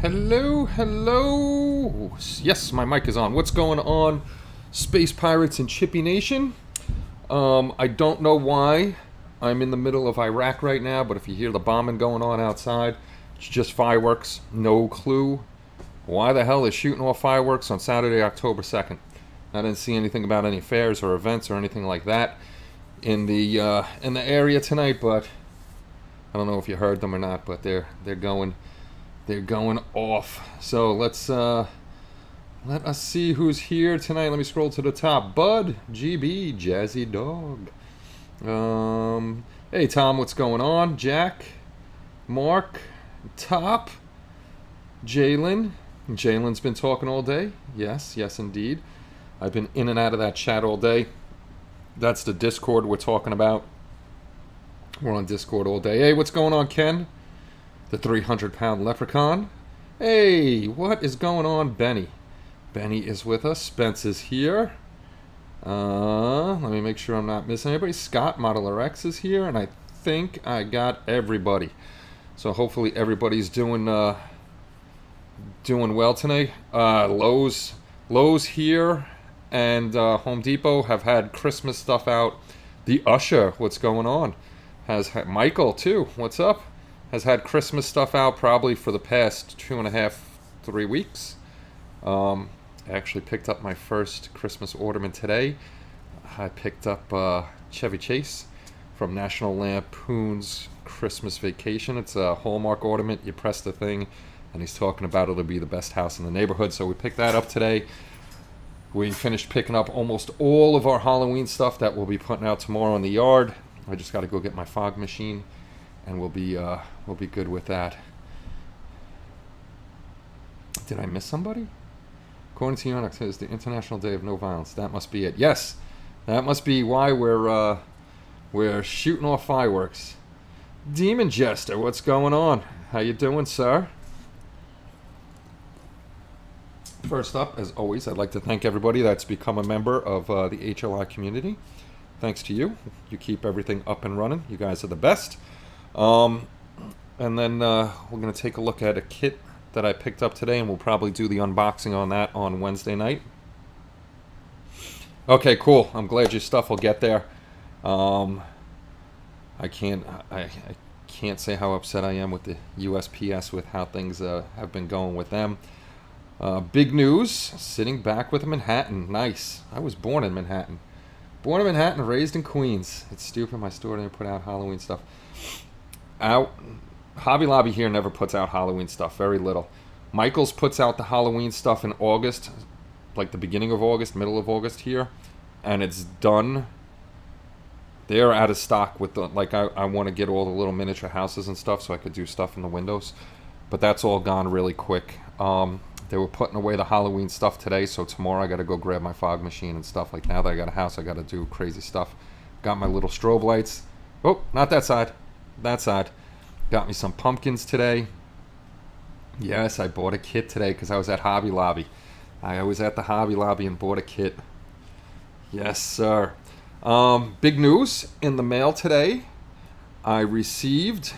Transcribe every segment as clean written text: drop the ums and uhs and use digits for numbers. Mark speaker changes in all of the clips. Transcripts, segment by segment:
Speaker 1: Hello, hello. Yes, my mic is on. What's going on, Space Pirates and Chippy Nation? I don't know why I'm in the middle of Iraq right now, but if you hear the bombing going on outside, it's just fireworks. No clue why the hell is shooting off fireworks on Saturday, October 2nd. I didn't see anything about any fairs or events or anything like that in the area tonight, but I don't know if you heard them or not, but they're going off. So let us see who's here tonight. Let me scroll to the top. Bud, GB, Jazzy Dog. Hey Tom, what's going on? Jack, Mark, Top, Jalen. Jalen's been talking all day. Yes, indeed. I've been in and out of that chat all day. That's the Discord we're talking about. We're on Discord all day. Hey, what's going on, Ken? The 300-pound leprechaun. Hey, what is going on, Benny? Benny is with us. Spence is here. Let me make sure I'm not missing anybody. Scott, Modeler X, is here, and I think I got everybody. So hopefully everybody's doing well tonight. Lowe's here, and Home Depot have had Christmas stuff out. The Usher, what's going on? Has had Michael too. What's up? Has had Christmas stuff out probably for the past 2.5, 3 weeks. I actually picked up my first Christmas ornament today. I picked up Chevy Chase from National Lampoon's Christmas Vacation. It's a Hallmark ornament. You press the thing, and he's talking about it'll be the best house in the neighborhood. So we picked that up today. We finished picking up almost all of our Halloween stuff that we'll be putting out tomorrow in the yard. I just got to go get my fog machine, and we'll be good with that. Did I miss somebody? According to Yonex, it's the International Day of No Violence. That must be it. Yes, that must be why we're shooting off fireworks. Demon Jester, what's going on? How you doing, sir? First up, as always, I'd like to thank everybody that's become a member of the HLI community. Thanks to you. You keep everything up and running. You guys are the best. And then we're going to take a look at a kit that I picked up today, and we'll probably do the unboxing on that on Wednesday night. Okay, cool. I'm glad your stuff will get there. I can't say how upset I am with the USPS with how things have been going with them. Big news, sitting back with Manhattan. Nice. I was born in Manhattan. Born in Manhattan, raised in Queens. It's stupid my store didn't put out Halloween stuff. Hobby Lobby here never puts out Halloween stuff, very little. Michael's puts out the Halloween stuff in August, like the beginning of August, middle of August here, and it's done. They're out of stock with the, like I want to get all the little miniature houses and stuff so I could do stuff in the windows, but that's all gone really quick. They were putting away the Halloween stuff today, so tomorrow I got to go grab my fog machine and stuff. Like now that I got a house, I got to do crazy stuff. Got my little strobe lights. Oh, not that side. That side. Got me some pumpkins today. Yes, I bought a kit today because I was at Hobby Lobby. I was at the Hobby Lobby and bought a kit. Yes, sir. Big news in the mail today. I received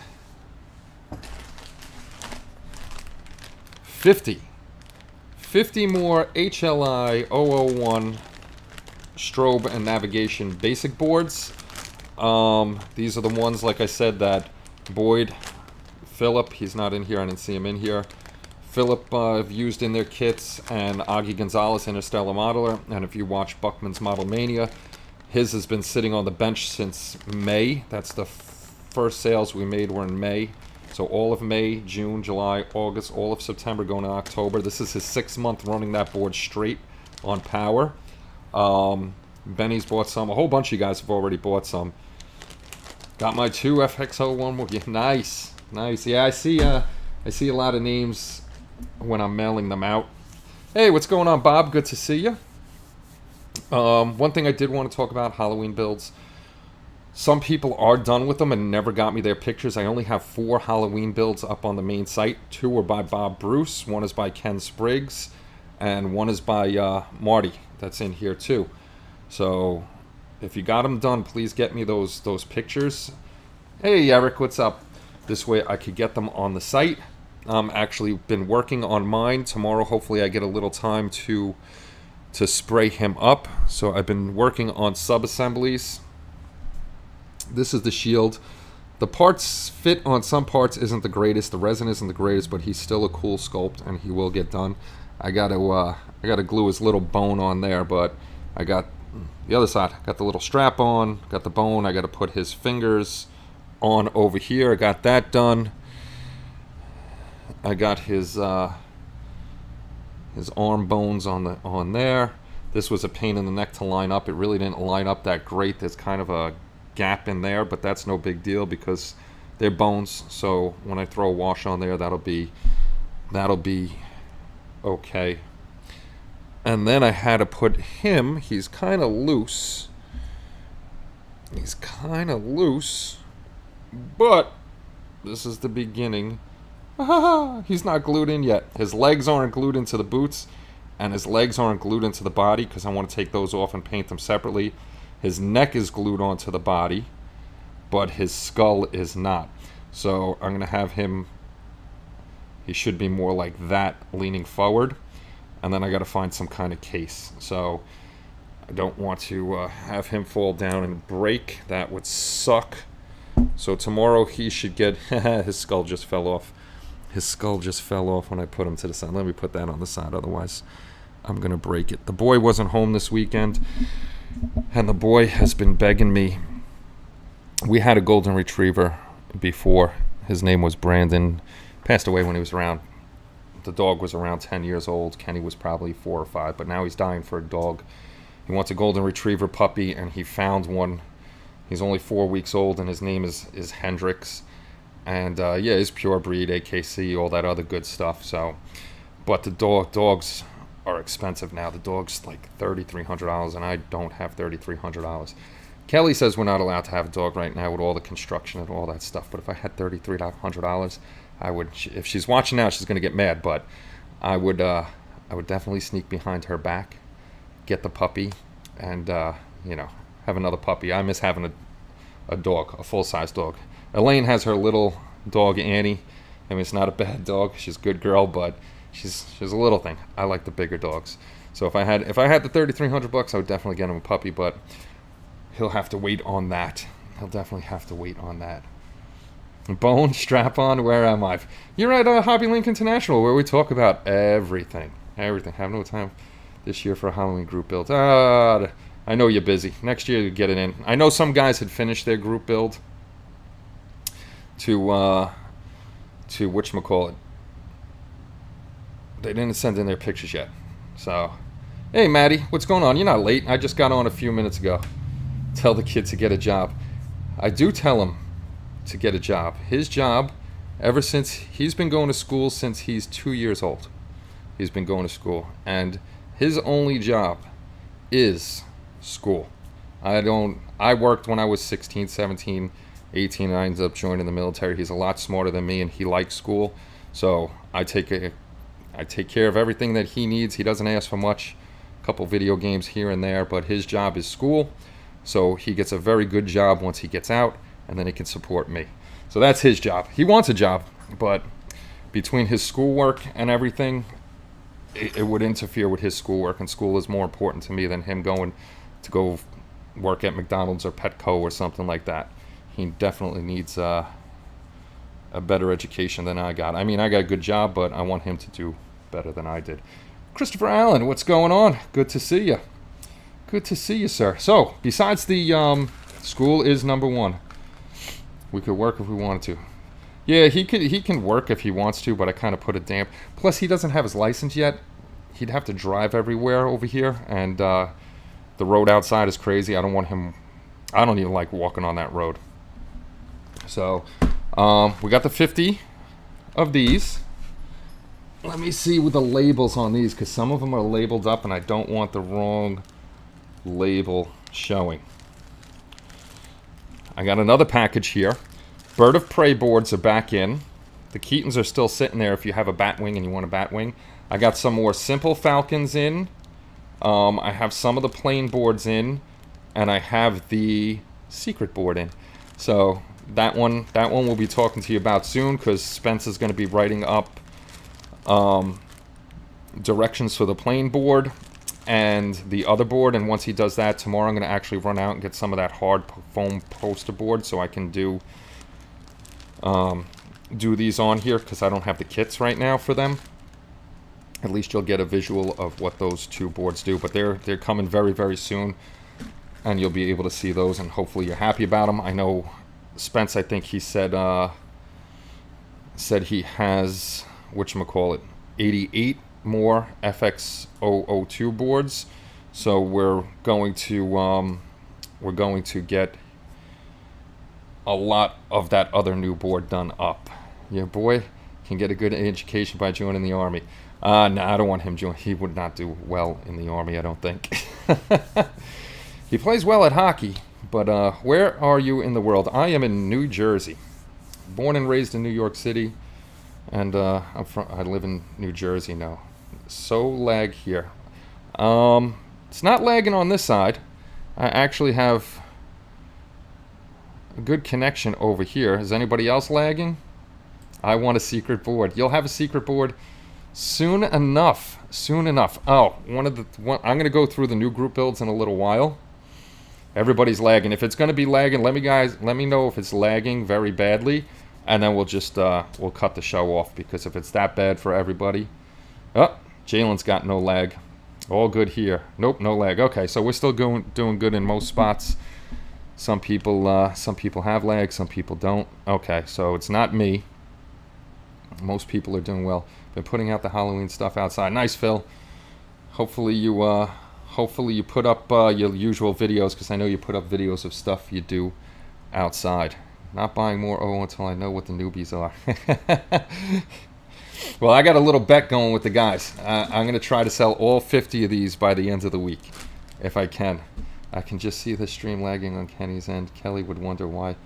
Speaker 1: 50 more HLI 001 strobe and navigation basic boards. These are the ones, like I said, that Philip, he's not in here, I didn't see him in here. Philip have used in their kits, and Augie Gonzalez, Interstellar Modeler. And if you watch Buckman's Model Mania, his has been sitting on the bench since May. That's the first sales we made were in May. So all of May, June, July, August, all of September, going to October. This is his 6th month running that board straight on power. Benny's bought some. A whole bunch of you guys have already bought some. Got my 2 FX01. Yeah, nice. Yeah, I see a lot of names when I'm mailing them out. Hey, what's going on, Bob? Good to see you. One thing I did want to talk about, Halloween builds. Some people are done with them and never got me their pictures. I only have 4 Halloween builds up on the main site. 2 are by Bob Bruce, 1 is by Ken Spriggs, and 1 is by Marty. That's in here too. So if you got them done, please get me those pictures. Hey Eric, what's up? This way I could get them on the site. Actually been working on mine. Tomorrow, hopefully, I get a little time to spray him up. So I've been working on sub-assemblies. This is the shield. The parts fit on some parts isn't the greatest. The resin isn't the greatest, but he's still a cool sculpt, and he will get done. I gotta glue his little bone on there, but I got the other side. Got the little strap on, got the bone. I gotta put his fingers on over here. I got that done. I got his arm bones on there. This was a pain in the neck to line up. It really didn't line up that great. There's kind of a gap in there, but that's no big deal because they're bones. So when I throw a wash on there, that'll be okay. And then I had to put him. He's kind of loose. But this is the beginning. He's not glued in yet. His legs aren't glued into the boots, and his legs aren't glued into the body because I want to take those off and paint them separately. His neck is glued onto the body, but his skull is not. So I'm going to have him, he should be more like that, leaning forward. And then I got to find some kind of case. So I don't want to have him fall down and break. That would suck. So tomorrow he should get, his skull just fell off. His skull just fell off when I put him to the side. Let me put that on the side, otherwise I'm going to break it. The boy wasn't home this weekend, and the boy has been begging me. We had a golden retriever before. His name was Brandon. Passed away when he was around, the dog was around 10 years old. Kenny was probably 4 or 5, but now he's dying for a dog. He wants a golden retriever puppy, and he found one. He's only 4 weeks old, and his name is Hendrix. And yeah, he's pure breed, AKC, all that other good stuff. So, but the dogs are expensive now. The dog's like $3,300, and I don't have $3,300. Kelly says we're not allowed to have a dog right now with all the construction and all that stuff. But if I had $3,300, I would. If she's watching now, she's gonna get mad. But I would definitely sneak behind her back, get the puppy, and have another puppy. I miss having a dog, a full-size dog. Elaine has her little dog Annie. I mean, it's not a bad dog. She's a good girl, but she's a little thing. I like the bigger dogs. So if I had the $3,300, I would definitely get him a puppy. But he'll have to wait on that. He'll definitely have to wait on that. Bone strap on. Where am I? You're at Hobby Link International, where we talk about everything. Have no time this year for a Halloween group build. I know you're busy. Next year you get it in. I know some guys had finished their group build to whatchamacallit. They didn't send in their pictures yet. So, hey Maddie, what's going on? You're not late. I just got on a few minutes ago. Tell the kid to get a job. I do tell him to get a job. His job, ever since he's been going to school since he's 2 years old. He's been going to school, and his only job is school. I worked when I was 16, 17, 18, and I ended up joining the military. He's a lot smarter than me, and he likes school. So I take care of everything that he needs. He doesn't ask for much. A couple video games here and there, but his job is school. So he gets a very good job once he gets out, and then he can support me. So that's his job. He wants a job, but between his schoolwork and everything, it would interfere with his schoolwork, and school is more important to me than him going to go work at McDonald's or Petco or something like that. He definitely needs a better education than I got. I mean, I got a good job, but I want him to do better than I did. Christopher Allen, what's going on? Good to see you. Good to see you, sir. So, besides the school is number one. We could work if we wanted to. Yeah, he can work if he wants to, but I kind of put it damp. Plus, he doesn't have his license yet. He'd have to drive everywhere over here, and the road outside is crazy. I don't want him. I don't even like walking on that road. So, we got the 50 of these. Let me see with the labels on these, because some of them are labeled up, and I don't want the wrong label showing. I got another package here. Bird of Prey boards are back in. The Keatons are still sitting there if you have a Batwing and you want a Batwing. I got some more Simple Falcons in. I have some of the plain boards in. And I have the secret board in. So that one we'll be talking to you about soon, because Spence is going to be writing up directions for the plain board and the other board, and once he does that tomorrow, I'm going to actually run out and get some of that hard foam poster board so I can do these on here, because I don't have the kits right now for them. At least you'll get a visual of what those two boards do, but they're coming very, very soon, and you'll be able to see those, and hopefully you're happy about them. I know Spence, I think he said he has, whatchamacallit, 88 more FX002 boards, so we're going to get a lot of that other new board done up. Your boy can get a good education by joining the Army. No, I don't want him joining. He would not do well in the Army, I don't think. He plays well at hockey, but where are you in the world? I am in New Jersey. Born and raised in New York City, and I live in New Jersey now. So lag here. It's not lagging on this side. I actually have a good connection over here. Is anybody else lagging? I want a secret board. You'll have a secret board soon enough. Soon enough. Oh, I'm going to go through the new group builds in a little while. Everybody's lagging. If it's going to be lagging, let me know if it's lagging very badly, and then we'll just we'll cut the show off, because if it's that bad for everybody. Oh, Jalen's got no lag. All good here. Nope, no lag. Okay, so we're still doing good in most spots. Some people have lag, some people don't. Okay, so it's not me. Most people are doing well. Been putting out the Halloween stuff outside. Nice, Phil. Hopefully you put up your usual videos, because I know you put up videos of stuff you do outside. Not buying more until I know what the newbies are. Well, I got a little bet going with the guys. I'm going to try to sell all 50 of these by the end of the week, if I can. I can just see the stream lagging on Kenny's end. Kelly would wonder why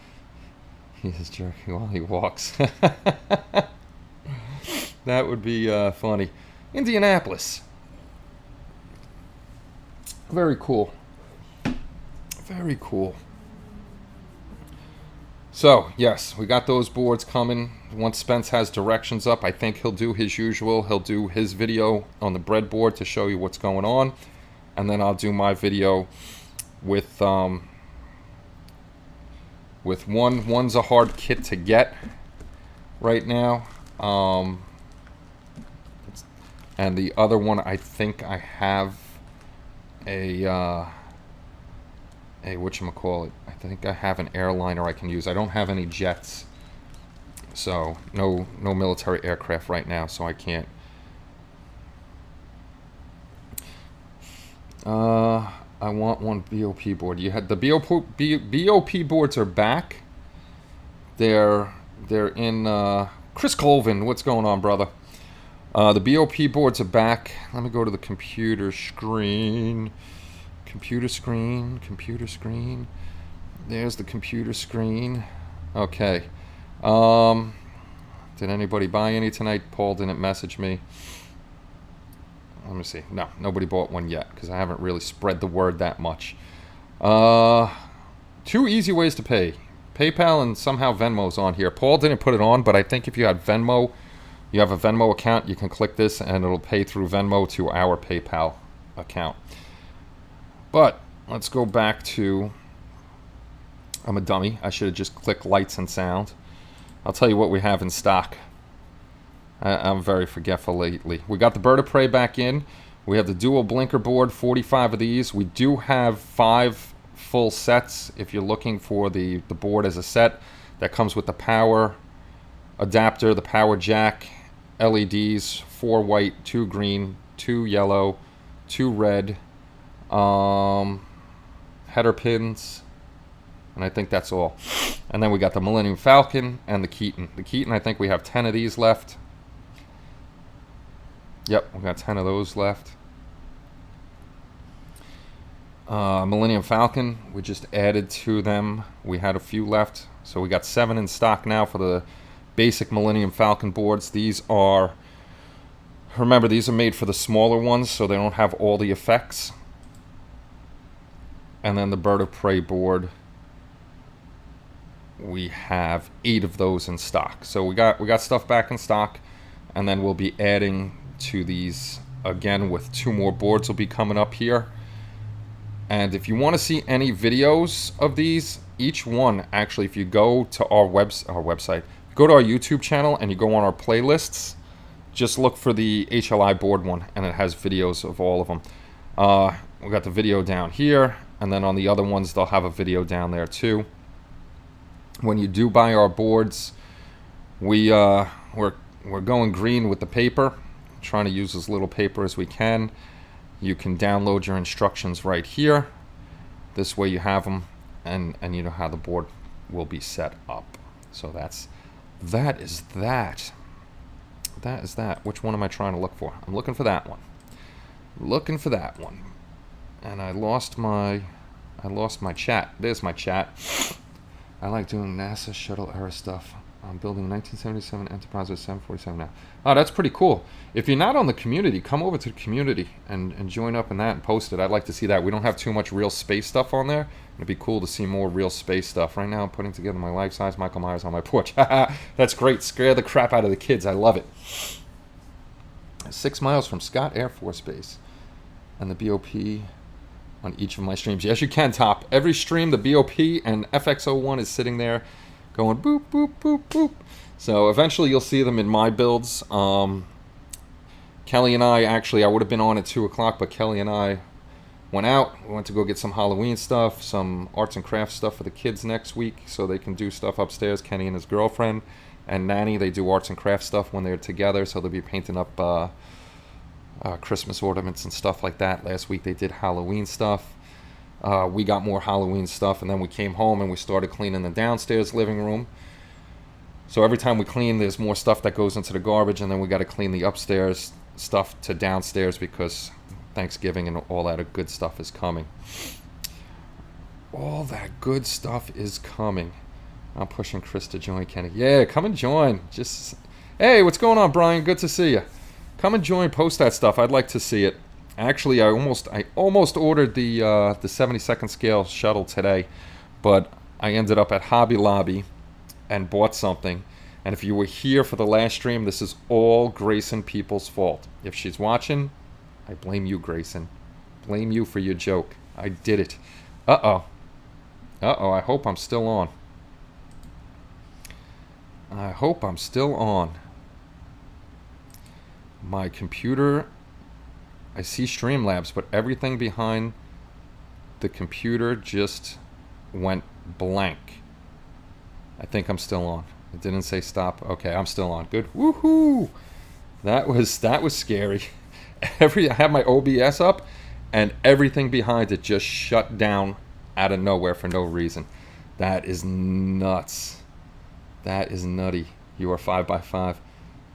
Speaker 1: he is jerking while he walks. That would be funny. Indianapolis. Very cool. Very cool. So, yes, we got those boards coming. Once Spence has directions up, I think he'll do his usual. He'll do his video on the breadboard to show you what's going on. And then I'll do my video with one's a hard kit to get right now. And the other one, I think I have a whatchamacallit. I think I have an airliner I can use. I don't have any jets, so no military aircraft right now, so I can't. I want one BOP board. You had the BOP boards are back. They're in Chris Colvin. What's going on, brother? The BOP boards are back. Let me go to the computer screen. Computer screen. There's the computer screen. Okay. Did anybody buy any tonight? Paul didn't message me. Let me see. No, nobody bought one yet, because I haven't really spread the word that much. 2 easy ways to pay. PayPal and somehow Venmo's on here. Paul didn't put it on, but I think if you had Venmo, you have a Venmo account, you can click this and it'll pay through Venmo to our PayPal account. But let's go back to, I'm a dummy. I should have just clicked lights and sound. I'll tell you what we have in stock. I'm very forgetful lately. We got the Bird of Prey back in. We have the dual blinker board, 45 of these. We do have 5 full sets if you're looking for the board as a set. That comes with the power adapter, the power jack, LEDs, 4 white, 2 green, 2 yellow, 2 red, header pins, and I think that's all. And then we got the Millennium Falcon and the Keaton. The Keaton, I think we have 10 of these left. Yep, we got 10 of those left. Millennium Falcon, we just added to them. We had a few left, so we got 7 in stock now for the basic Millennium Falcon boards. These are, remember, these are made for the smaller ones, so they don't have all the effects. And then the Bird of Prey board we have 8 of those in stock. So we got stuff back in stock, and then we'll be adding to these again with 2 more boards will be coming up here. And if you want to see any videos of these, each one, actually, if you go to our website, go to our YouTube channel and you go on our playlists, just look for the HLI board one, and it has videos of all of them. We got the video down here, and then on the other ones, they'll have a video down there too. When you do buy our boards, we're going green with the paper, trying to use as little paper as we can. You can download your instructions right here. This way you have them, and you know how the board will be set up. So that is that. That is that. Which one am I trying to look for? I'm looking for that one. Looking for that one. And I lost my chat. There's my chat. I like doing NASA shuttle era stuff. I'm building 1977 Enterprise with 747 now. Oh, that's pretty cool. If you're not on the community, come over to the community and join up in that and post it. I'd like to see that. We don't have too much real space stuff on there. It'd be cool to see more real space stuff. Right now I'm putting together my life-size Michael Myers on my porch. That's great. Scare the crap out of the kids. I love it. 6 miles from Scott Air Force Base. And the BOP on each of my streams. Yes, you can, Top. Every stream, the BOP and FX01 is sitting there going boop, boop, boop, boop. So eventually you'll see them in my builds. Kelly and I, actually, I would have been on at 2 o'clock, but Kelly and I went out. We went to go get some Halloween stuff, some arts and crafts stuff for the kids next week so they can do stuff upstairs. Kenny and his girlfriend and Nanny, they do arts and crafts stuff when they're together, so they'll be painting up Christmas ornaments and stuff like that. Last week they did Halloween stuff. We got more Halloween stuff, and then we came home and we started cleaning the downstairs living room. So every time we clean, there's more stuff that goes into the garbage, and then we got to clean the upstairs stuff to downstairs because Thanksgiving and all that good stuff is coming. All that good stuff is coming. I'm pushing Chris to join Kenny. Yeah, come and join. Just, hey, what's going on, Brian? Good to see you. Come and join. Post that stuff. I'd like to see it. Actually, I almost ordered the 72nd scale shuttle today, but I ended up at Hobby Lobby and bought something. And if you were here for the last stream, this is all Grayson People's fault. If she's watching, I blame you, Grayson. Blame you for your joke. I did it. Uh-oh. Uh-oh, I hope I'm still on. I hope I'm still on. My computer, I see Streamlabs, but everything behind the computer just went blank. I think I'm still on. It didn't say stop. Okay, I'm still on. Good. Woohoo! That was scary. I had my OBS up, and everything behind it just shut down out of nowhere for no reason. That is nuts. That is nutty. You are 5x5.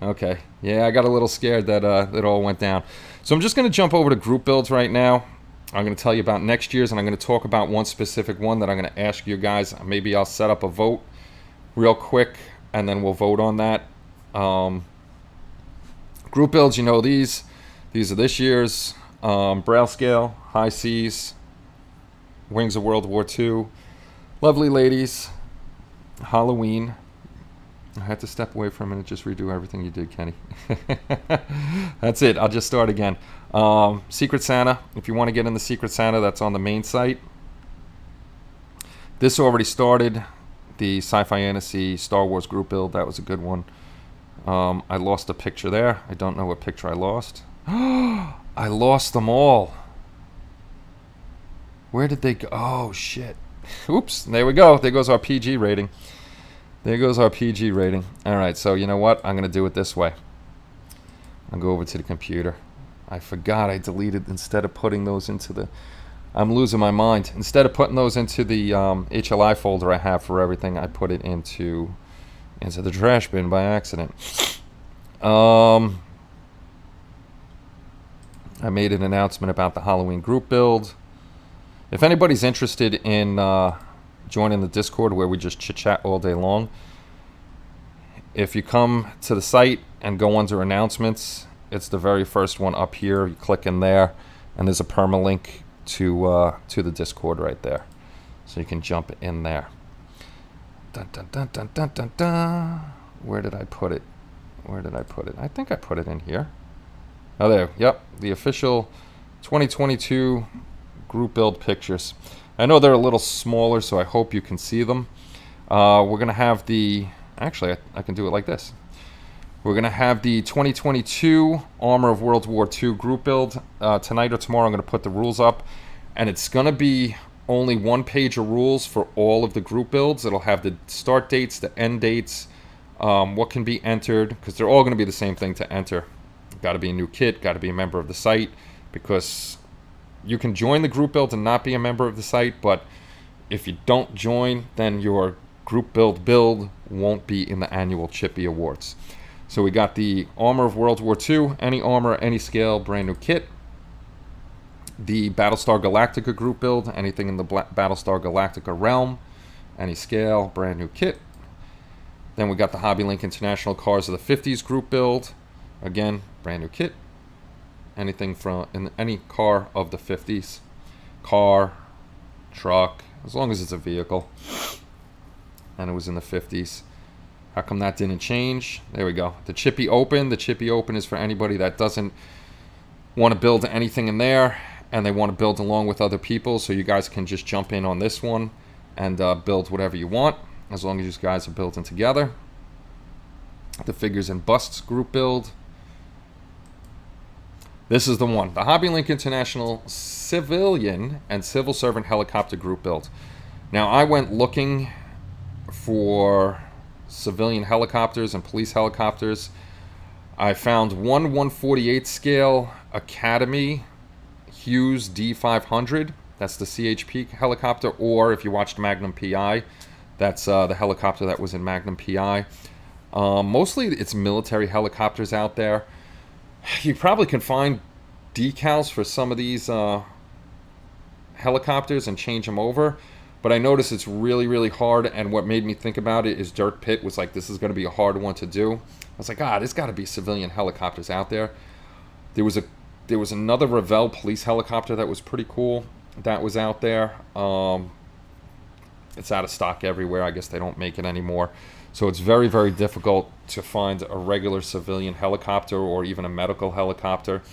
Speaker 1: Okay. Yeah, I got a little scared that it all went down. So I'm just going to jump over to group builds right now. I'm going to tell you about next year's, and I'm going to talk about one specific one that I'm going to ask you guys. Maybe I'll set up a vote real quick, and then we'll vote on that. Group builds, you know these. These are this year's. Braille scale, high seas, Wings of World War II, lovely ladies, Halloween. I had to step away for a minute, just redo everything you did, Kenny. That's it. I'll just start again. Secret Santa. If you want to get in the Secret Santa, that's on the main site. This already started. The Sci-Fi Fantasy Star Wars group build. That was a good one. I lost a picture there. I don't know what picture I lost. I lost them all. Where did they go? Oh, shit. Oops. There we go. There goes our PG rating. There goes our PG rating. All right, so you know what? I'm going to do it this way. I'll go over to the computer. I forgot I deleted, instead of putting those into the... I'm losing my mind. Instead of putting those into the HLI folder I have for everything, I put it into the trash bin by accident. I made an announcement about the Halloween group build. If anybody's interested in... joining the Discord where we just chit-chat all day long. If you come to the site and go under announcements, it's the very first one up here. You click in there, and there's a permalink to the Discord right there. So you can jump in there. Dun, dun, dun, dun, dun, dun, dun. Where did I put it? Where did I put it? I think I put it in here. Oh, there. Yep. The official 2022 group build pictures. I know they're a little smaller, so I hope you can see them. We're going to have the... Actually, I can do it like this. We're going to have the 2022 Armor of World War II group build. Tonight or tomorrow, I'm going to put the rules up. And it's going to be only one page of rules for all of the group builds. It'll have the start dates, the end dates, what can be entered, because they're all going to be the same thing to enter. Got to be a new kit, got to be a member of the site, because you can join the group build and not be a member of the site, but if you don't join, then your group build won't be in the annual Chippy Awards. So we got the Armor of World War II, any armor, any scale, brand new kit. The Battlestar Galactica group build, anything in the Battlestar Galactica realm, any scale, brand new kit. Then we got the Hobby Link International Cars of the 50s group build, again, brand new kit. Anything from in any car of the 50s, car, truck, as long as it's a vehicle, and it was in the 50s. How come that didn't change? There we go. The Chippy Open. The Chippy Open is for anybody that doesn't want to build anything in there and they want to build along with other people, so you guys can just jump in on this one and build whatever you want, as long as you guys are building together. The Figures and Busts group build. This is the one. The Hobby Link International Civilian and Civil Servant Helicopter group build. Now, I went looking for civilian helicopters and police helicopters. I found one 1/48 scale Academy Hughes D500. That's the CHP helicopter, or if you watched Magnum PI, that's the helicopter that was in Magnum PI. Mostly it's military helicopters out there. You probably can find decals for some of these helicopters and change them over, but I noticed it's really, really hard, and what made me think about it is Dirt Pit was like, this is going to be a hard one to do. I was like, there's got to be civilian helicopters out there. There was another Revell police helicopter that was pretty cool that was out there. It's out of stock everywhere. I guess they don't make it anymore. So it's very, very difficult to find a regular civilian helicopter or even a medical helicopter.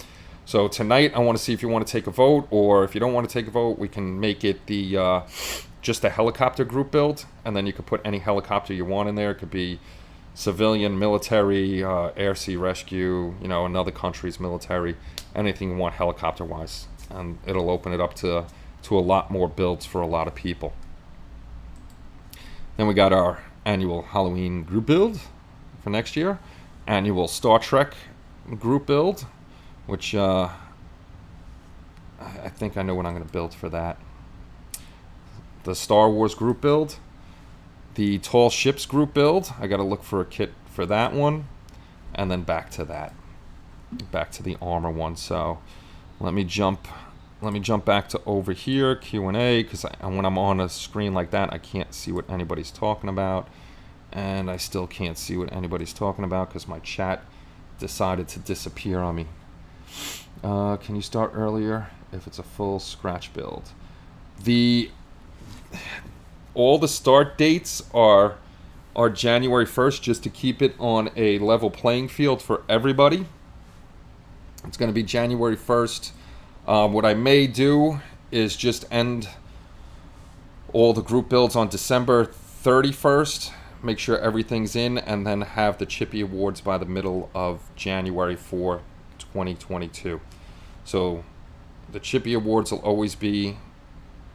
Speaker 1: So tonight I want to see if you want to take a vote, or if you don't want to take a vote, we can make it the just a helicopter group build, and then you could put any helicopter you want in there. It could be civilian, military, air, sea rescue, another country's military, anything you want helicopter wise, and it'll open it up to a lot more builds for a lot of people. Then we got our annual Halloween group build for next year, annual Star Trek group build, which I think I know what I'm going to build for that. The Star Wars group build, the Tall Ships group build. I got to look for a kit for that one, and then back to the armor one. So let me jump back to over here, Q&A, because when I'm on a screen like that, I can't see what anybody's talking about, and I still can't see what anybody's talking about because my chat decided to disappear on me. Can you start earlier if it's a full scratch build? All the start dates are January 1st, just to keep it on a level playing field for everybody. It's going to be January 1st. What I may do is just end all the group builds on December 31st, make sure everything's in, and then have the Chippy Awards by the middle of January for 2022. So the Chippy Awards will always be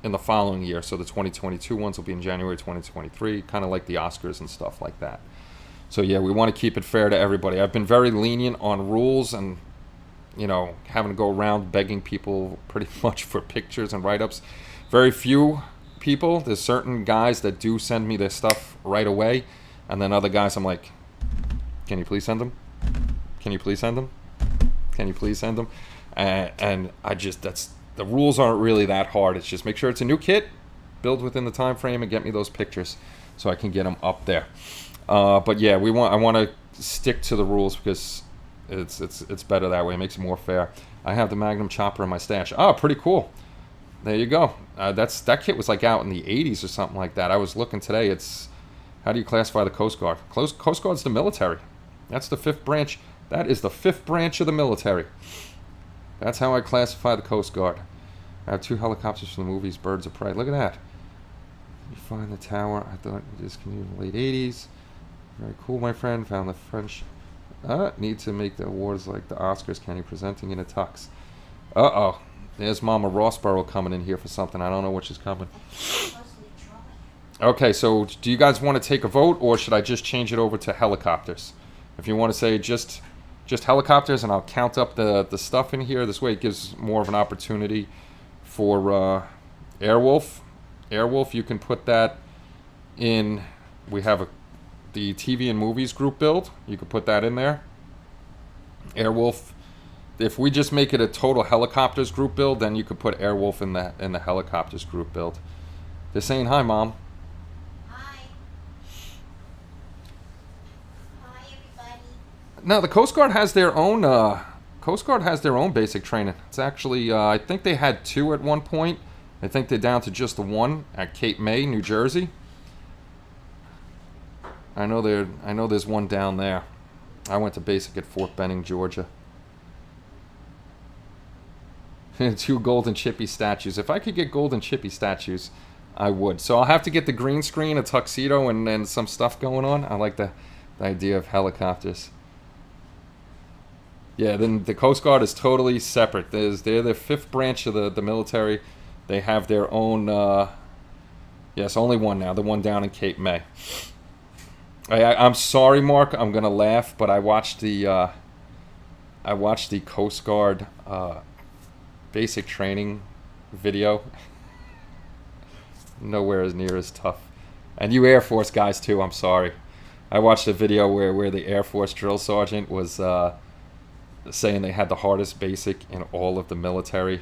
Speaker 1: in the following year. So the 2022 ones will be in January 2023, kind of like the Oscars and stuff like that. So yeah, we want to keep it fair to everybody. I've been very lenient on rules and, having to go around begging people pretty much for pictures and write-ups. Very few people. There's certain guys that do send me their stuff right away, and then other guys I'm like, can you please send them? Can you please send them? Can you please send them? And the rules aren't really that hard. It's just make sure it's a new kit, build within the time frame, and get me those pictures so I can get them up there. But yeah, I want to stick to the rules because it's better that way. It makes it more fair. I have the Magnum chopper in my stash. Oh, pretty cool. There you go. That kit was like out in the 80s or something like that. I was looking today. It's How do you classify the Coast Guard? Coast Guard's the military. That's the 5th branch. That is the 5th branch of the military. That's how I classify the Coast Guard. I have 2 helicopters from the movies Birds of Prey. Look at that. You find the tower. I thought it was in the late 80s. Very cool, my friend. Found the French. Need to make the awards like the Oscars. Can you presenting in a tux? Uh-oh. There's Mama Rossborough coming in here for something. I don't know what she's coming. Okay, so do you guys want to take a vote, or should I just change it over to helicopters? If you want to say just helicopters, and I'll count up the stuff in here. This way it gives more of an opportunity for Airwolf. Airwolf, you can put that in. We have the TV and movies group build. You could put that in there. Airwolf. If we just make it a total helicopters group build, then you could put Airwolf in the helicopters group build. They're saying hi, Mom.
Speaker 2: Hi. Hi, everybody.
Speaker 1: Now the Coast Guard has their own. Coast Guard has their own basic training. It's actually. I think they had 2 at one point. I think they're down to just the 1 at Cape May, New Jersey. I know there's one down there. I went to basic at Fort Benning, Georgia. 2 golden chippy statues. If I could get golden chippy statues, I would. So I'll have to get the green screen, a tuxedo, and some stuff going on. I like the idea of helicopters. Yeah, then the Coast Guard is totally separate. They're the 5th branch of the military. They have their own. Yes, only one now. The one down in Cape May. I'm sorry, Mark. I'm gonna laugh, but I watched the Coast Guard basic training video. Nowhere as near as tough. And you Air Force guys too. I'm sorry. I watched a video where the Air Force drill sergeant was saying they had the hardest basic in all of the military.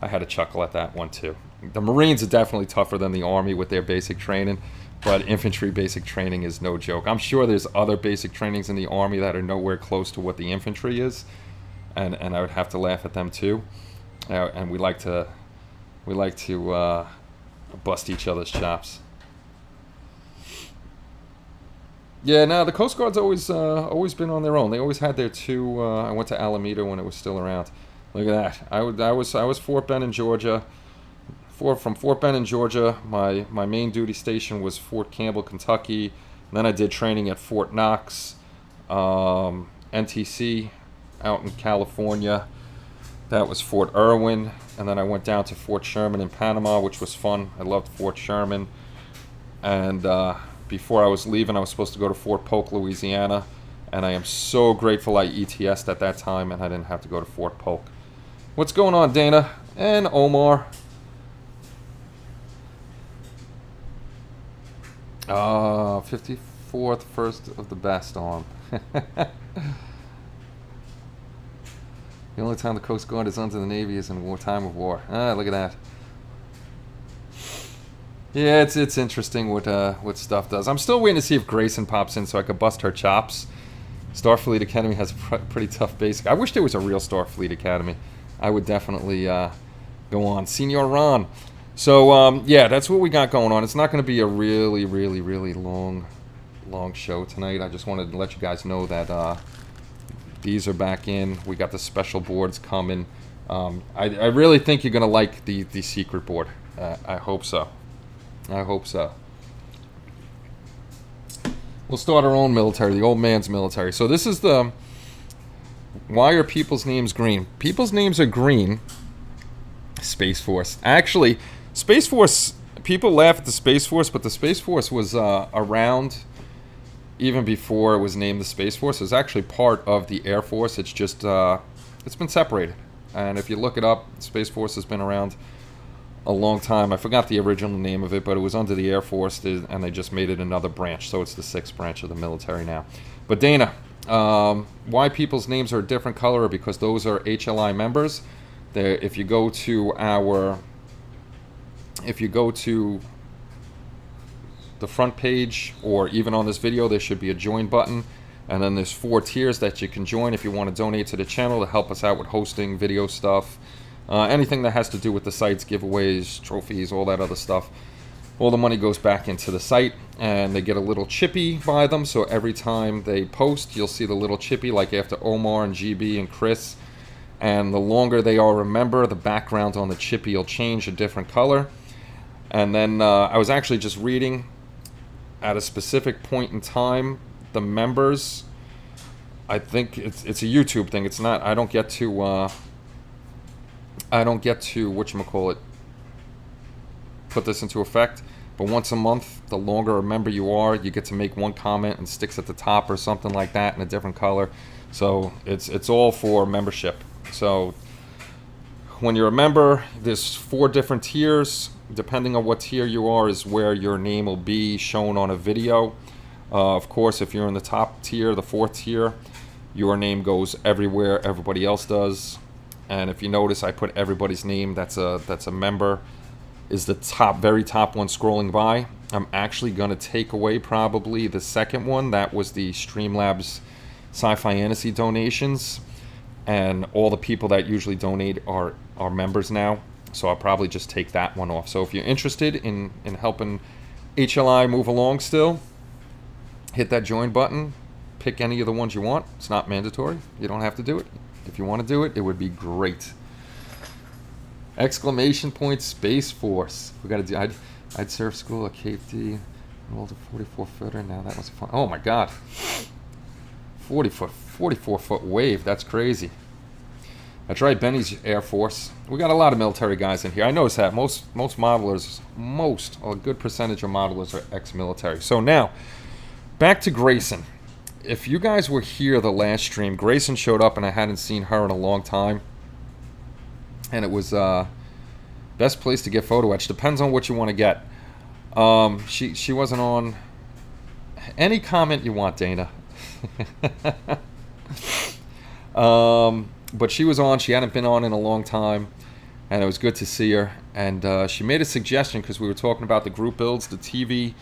Speaker 1: I had a chuckle at that one too. The Marines are definitely tougher than the Army with their basic training. But infantry basic training is no joke. I'm sure there's other basic trainings in the Army that are nowhere close to what the infantry is, and I would have to laugh at them too. And we like to bust each other's chops. Yeah, no, the Coast Guard's always been on their own. They always had their 2. I went to Alameda when it was still around. Look at that. I was Fort Benning, Georgia. From Fort Benning, Georgia, my main duty station was Fort Campbell, Kentucky. And then I did training at Fort Knox, NTC, out in California. That was Fort Irwin. And then I went down to Fort Sherman in Panama, which was fun. I loved Fort Sherman. And before I was leaving, I was supposed to go to Fort Polk, Louisiana. And I am so grateful I ETS'd at that time and I didn't have to go to Fort Polk. What's going on, Dana? And Omar. 54th, first of the best arm. The only time the Coast Guard is under the Navy is in time of war. Look at that. Yeah, it's interesting what stuff does. I'm still waiting to see if Grayson pops in so I could bust her chops. Starfleet Academy has a pretty tough basic. I wish there was a real Starfleet Academy. I would definitely go on. Senior Ron. So, yeah, that's what we got going on. It's not going to be a really, really, really long show tonight. I just wanted to let you guys know that these are back in. We got the special boards coming. I really think you're going to like the secret board. I hope so. I hope so. We'll start our own military, the old man's military. So this is the... Why are people's names green? People's names are green. Space Force. Actually... Space Force, people laugh at the Space Force, but the Space Force was around even before it was named the Space Force. It was actually part of the Air Force. It's just, it's been separated. And if you look it up, Space Force has been around a long time. I forgot the original name of it, but it was under the Air Force, and they just made it another branch. So it's the 6th branch of the military now. But Dana, why people's names are a different color? Because those are HLI members. If you go to the front page, or even on this video, there should be a join button, and then there's 4 tiers that you can join if you want to donate to the channel to help us out with hosting, video stuff, anything that has to do with the sites, giveaways, trophies, all that other stuff. all the money goes back into the site, and they get a little chippy by them. So every time they post, you'll see the little chippy, like after Omar and GB and Chris. And the longer they are a member, the background on the chippy will change a different color. And then I was actually just reading, at a specific point in time, the members, I think it's a YouTube thing. It's not. I don't get to whatchamacallit, put this into effect. But once a month, the longer a member you are, you get to make one comment and sticks at the top or something like that in a different color. So it's all for membership. So when you're a member, there's 4 different tiers. Depending on what tier you are is where your name will be shown on a video. Of course, if you're in the top tier, the 4th tier, your name goes everywhere everybody else does. And if you notice, I put everybody's name that's a member is the top, very top one scrolling by. I'm actually going to take away probably the second one. That was the Streamlabs Sci-Fi Fantasy donations. And all the people that usually donate are members now. So I'll probably just take that one off. So if you're interested in helping HLI move along still, hit that join button. Pick any of the ones you want. It's not mandatory. You don't have to do it. If you want to do it, it would be great. Exclamation point Space Force. We got to do. I'd surf school at KD. Rolled a 44-footer. Now that was fun. Oh my God. 44-foot wave. That's crazy. That's right. Benny's Air Force. We got a lot of military guys in here. I noticed that most modelers, a good percentage of modelers are ex-military. So now, back to Grayson. If you guys were here the last stream, Grayson showed up and I hadn't seen her in a long time. And it was best place to get photo etched. Depends on what you want to get. She wasn't on. Any comment you want, Dana. But she was on. She hadn't been on in a long time, and it was good to see her. And she made a suggestion because we were talking about the group builds, the TV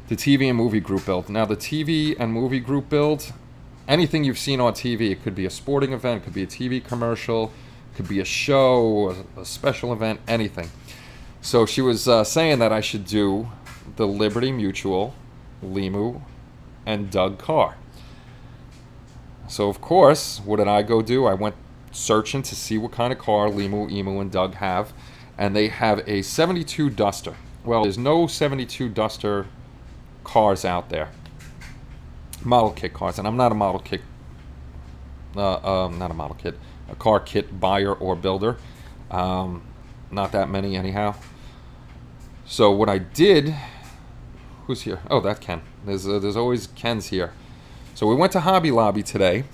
Speaker 1: and movie group build. Now the TV and movie group build, anything you've seen on TV, it could be a sporting event, it could be a TV commercial, it could be a show, a special event, anything. So she was saying that I should do the Liberty Mutual, Limu, and Doug Carr. So of course, what did I go do? I went searching to see what kind of car Limu, Emu, and Doug have, and they have a 72 Duster. Well, there's no 72 Duster cars out there, model kit cars, and I'm not a model kit, a car kit buyer or builder. Not that many anyhow. So what I did, who's here? Oh, that's Ken. There's always Ken's here. So we went to Hobby Lobby today,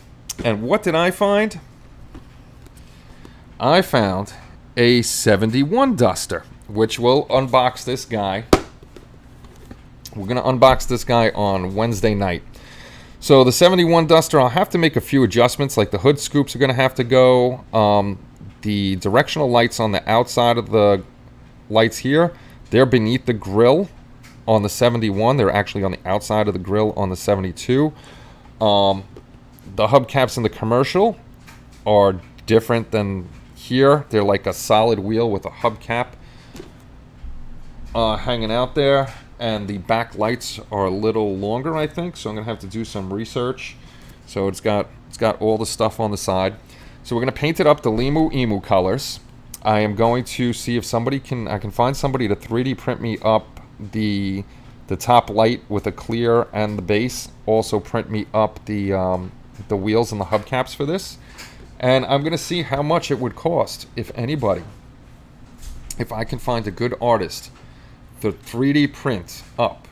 Speaker 1: and what did I find? I found a 71 Duster, which will unbox this guy. We're going to unbox this guy on Wednesday night. So the 71 Duster, I'll have to make a few adjustments, like the hood scoops are going to have to go. The directional lights on the outside of the lights here, they're beneath the grill on the 71. They're actually on the outside of the grill on the 72. The hubcaps in the commercial are different than here. They're like a solid wheel with a hubcap hanging out there. And the back lights are a little longer, I think, so I'm gonna have to do some research. So it's got all the stuff on the side. So we're gonna paint it up the Limu Emu colors. I am going to see if I can find somebody to 3D print me up the top light with a clear and the base. Also print me up the wheels and the hubcaps for this. And I'm gonna see how much it would cost, if anybody, if I can find a good artist, the 3D print up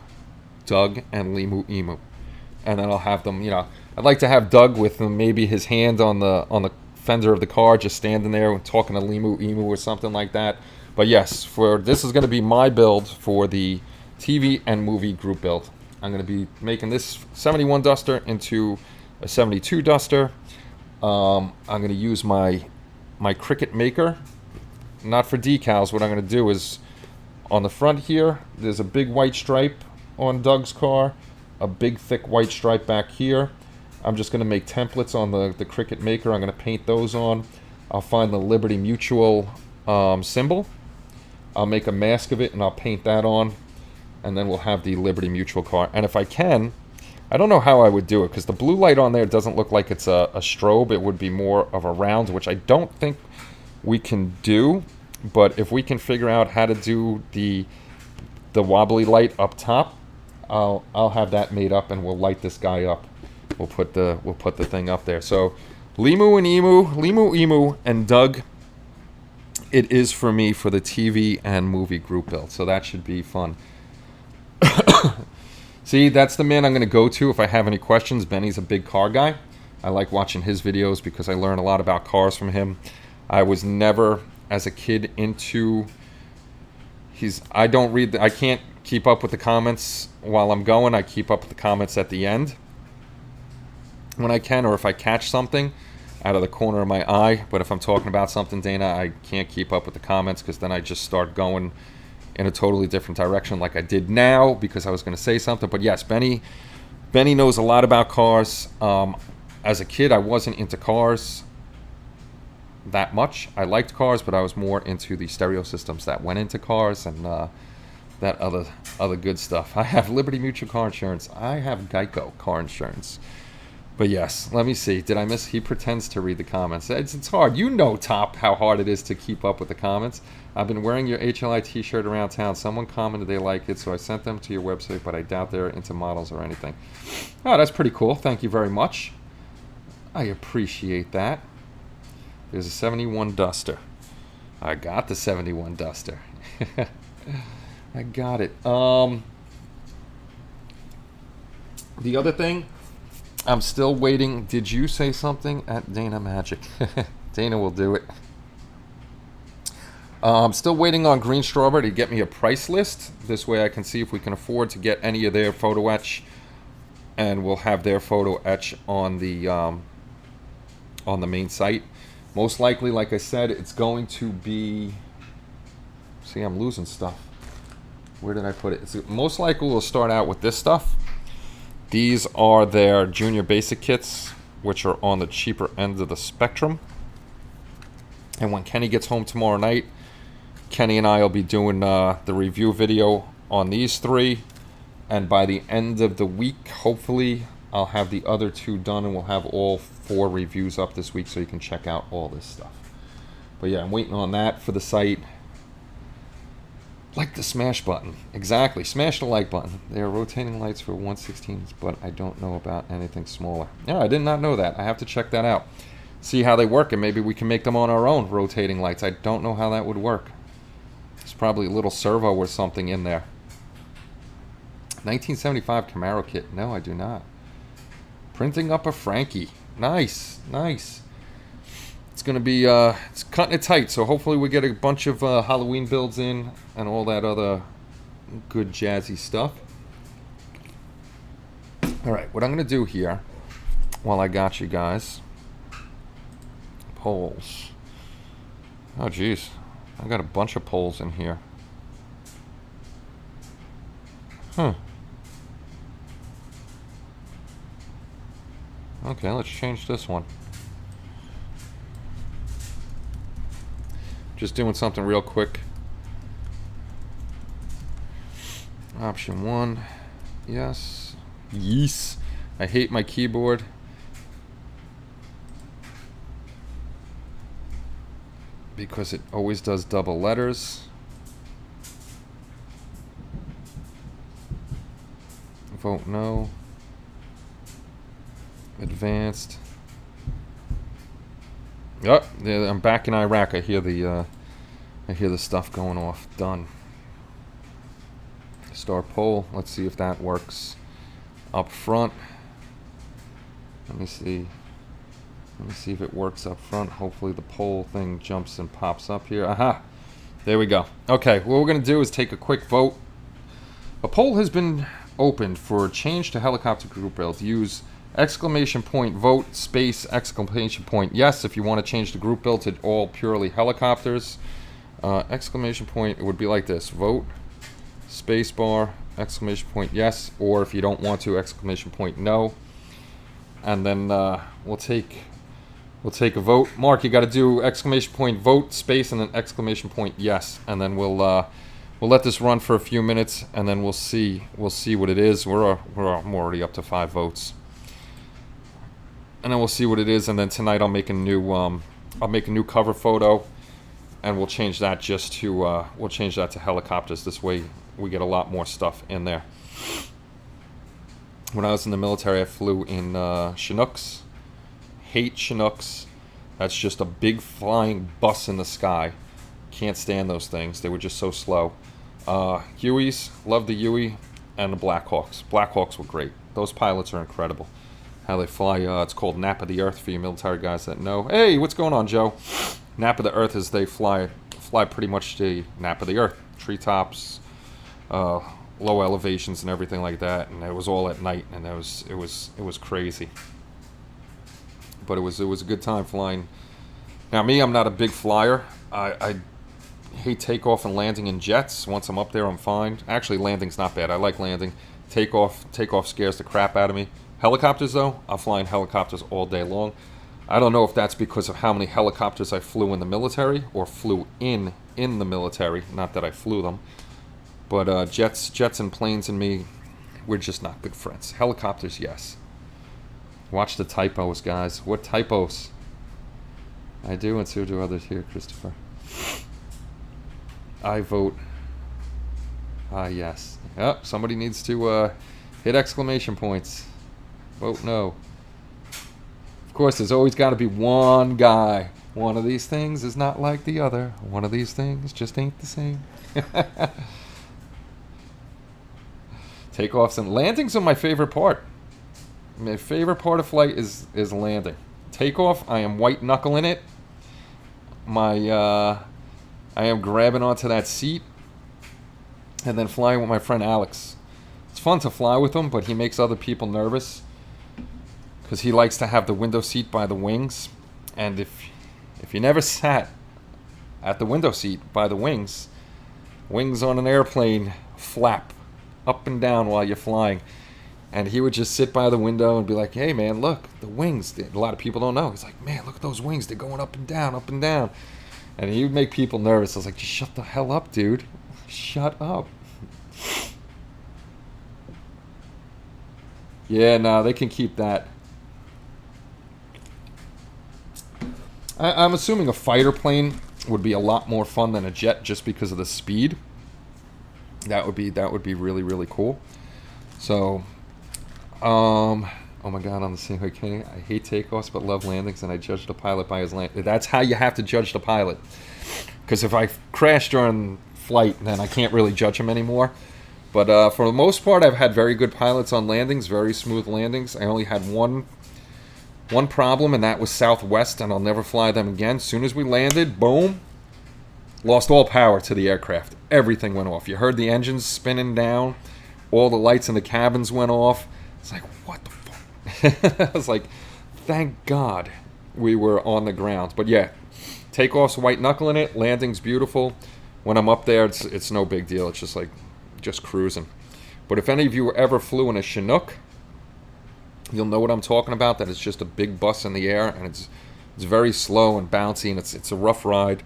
Speaker 1: Doug and Limu Emu, and then I'll have them. I'd like to have Doug with maybe his hand on the fender of the car, just standing there and talking to Limu Emu or something like that. But yes, this is going to be my build for the TV and movie group build. I'm going to be making this 71 Duster into a 72 Duster. I'm going to use my Cricut Maker, not for decals. What I'm going to do is, on the front here, there's a big white stripe on Doug's car, a big thick white stripe back here. I'm just going to make templates on the Cricut Maker. I'm going to paint those on. I'll find the Liberty Mutual symbol. I'll make a mask of it and I'll paint that on. and then we'll have the Liberty Mutual car. And if I can, I don't know how I would do it, because the blue light on there doesn't look like it's a strobe. It would be more of a round, which I don't think we can do. But if we can figure out how to do the wobbly light up top, I'll have that made up, and we'll light this guy up. We'll put the thing up there. So Limu, Emu, and Doug, it is for me for the TV and movie group build. So that should be fun. See, that's the man I'm going to go to if I have any questions. Benny's a big car guy. I like watching his videos because I learn a lot about cars from him. I was never, as a kid, into... I don't read... I can't keep up with the comments while I'm going. I keep up with the comments at the end when I can, or if I catch something out of the corner of my eye. But if I'm talking about something, Dana, I can't keep up with the comments, because then I just start going in a totally different direction like I did now, because I was going to say something. But yes, Benny knows a lot about cars. As a kid, I wasn't into cars that much. I liked cars, but I was more into the stereo systems that went into cars and that other good stuff. I have Liberty Mutual car insurance. I have Geico car insurance. But yes, let me see. Did I miss? He pretends to read the comments. It's hard. You know, Top, how hard it is to keep up with the comments. I've been wearing your HLI t-shirt around town. Someone commented they like it, so I sent them to your website, but I doubt they're into models or anything. Oh, that's pretty cool. Thank you very much. I appreciate that. There's a 71 Duster. I got the 71 Duster. I got it. The other thing, I'm still waiting. Did you say something at Dana Magic? Dana will do it. I'm still waiting on Green Strawberry to get me a price list. This way I can see if we can afford to get any of their photo etch, and we'll have their photo etch on the main site. Most likely, like I said, it's going to be... See, I'm losing stuff. Where did I put it? Most likely we'll start out with this stuff. These are their junior basic kits, which are on the cheaper end of the spectrum. And when Kenny gets home tomorrow night, Kenny and I will be doing the review video on these three. And by the end of the week, hopefully, I'll have the other two done, and we'll have all 4 reviews up this week, so you can check out all this stuff. But yeah, I'm waiting on that for the site. Like the smash button. Exactly. Smash the like button. They are rotating lights for 1/16, but I don't know about anything smaller. Yeah, I did not know that. I have to check that out. See how they work, and maybe we can make them on our own, rotating lights. I don't know how that would work. There's probably a little servo or something in there. 1975 Camaro kit. No, I do not. Printing up a Frankie. Nice. Nice. It's going to be, it's cutting it tight, so hopefully we get a bunch of Halloween builds in and all that other good jazzy stuff. Alright, what I'm going to do here, while I got you guys, poles. Oh, geez. I got a bunch of poles in here. Huh. Okay, let's change this one. Just doing something real quick. Option 1. Yes. Yes. I hate my keyboard. Because it always does double letters. Vote no. Advanced. Oh, I'm back in Iraq. I hear the stuff going off. Done. Star pole. Let's see if that works. Up front. Let me see. Let me see if it works up front. Hopefully the pole thing jumps and pops up here. Aha! There we go. Okay, what we're going to do is take a quick vote. A poll has been opened for change to helicopter group build. Use exclamation point vote space exclamation point yes if you want to change the group build to all purely helicopters. Exclamation point, it would be like this: vote space bar exclamation point yes, or if you don't want to, exclamation point no. And then we'll take a vote. Mark, you got to do exclamation point vote space and then exclamation point yes, and then we'll we'll let this run for a few minutes, and then we'll see what it is. I'm already up to 5 votes, and then we'll see what it is. And then tonight I'll make a new cover photo, and we'll change that to helicopters. This way we get a lot more stuff in there. When I was in the military, I flew in Chinooks. Hate Chinooks. That's just a big flying bus in the sky. Can't stand those things. They were just so slow. Hueys, love the Huey, and the Blackhawks. Blackhawks were great. Those pilots are incredible. How they fly, it's called Nap of the Earth for you military guys that know. Hey, what's going on, Joe? Nap of the Earth is they fly pretty much the nap of the earth. Treetops, low elevations and everything like that, and it was all at night, and it was crazy. But it was a good time flying. Now me, I'm not a big flyer. I hate takeoff and landing in jets. Once I'm up there, I'm fine. Actually, landing's not bad. I like landing. Takeoff scares the crap out of me. Helicopters though, I'm flying helicopters all day long. I don't know if that's because of how many helicopters I flew in the military or flew in the military. Not that I flew them. But jets and planes and me, we're just not good friends. Helicopters, yes. Watch the typos, guys. What typos? I do, and so do others here, Christopher. I vote. Yes. Yep, somebody needs to hit exclamation points. Vote no. Of course, there's always got to be one guy. One of these things is not like the other. One of these things just ain't the same. Takeoffs and landings are my favorite part. My favorite part of flight is landing. Takeoff, I am white knuckling it. I am grabbing onto that seat and then flying with my friend Alex. It's fun to fly with him, but he makes other people nervous because he likes to have the window seat by the wings. And if you never sat at the window seat by the wings on an airplane flap up and down while you're flying. And he would just sit by the window and be like, hey, man, look, the wings. A lot of people don't know. He's like, man, look at those wings. They're going up and down, up and down. And he would make people nervous. I was like, just shut the hell up, dude. Shut up. Yeah, no, they can keep that. I'm assuming a fighter plane would be a lot more fun than a jet just because of the speed. That would be really, really cool. So, oh my God, on the same way, Kenny, I hate takeoffs but love landings, and I judge the pilot by his land. That's how you have to judge the pilot. Because if I crash during flight, then I can't really judge him anymore. But for the most part, I've had very good pilots on landings, very smooth landings. I only had one problem, and that was Southwest, and I'll never fly them again. As soon as we landed, boom, lost all power to the aircraft. Everything went off. You heard the engines spinning down. All the lights in the cabins went off. It's like, what the fuck? I was like, thank God we were on the ground. But yeah, takeoff's white knuckling it. Landing's beautiful. When I'm up there, it's no big deal. It's just like, just cruising. But if any of you ever flew in a Chinook, you'll know what I'm talking about. That it's just a big bus in the air, and it's very slow and bouncy, and it's a rough ride.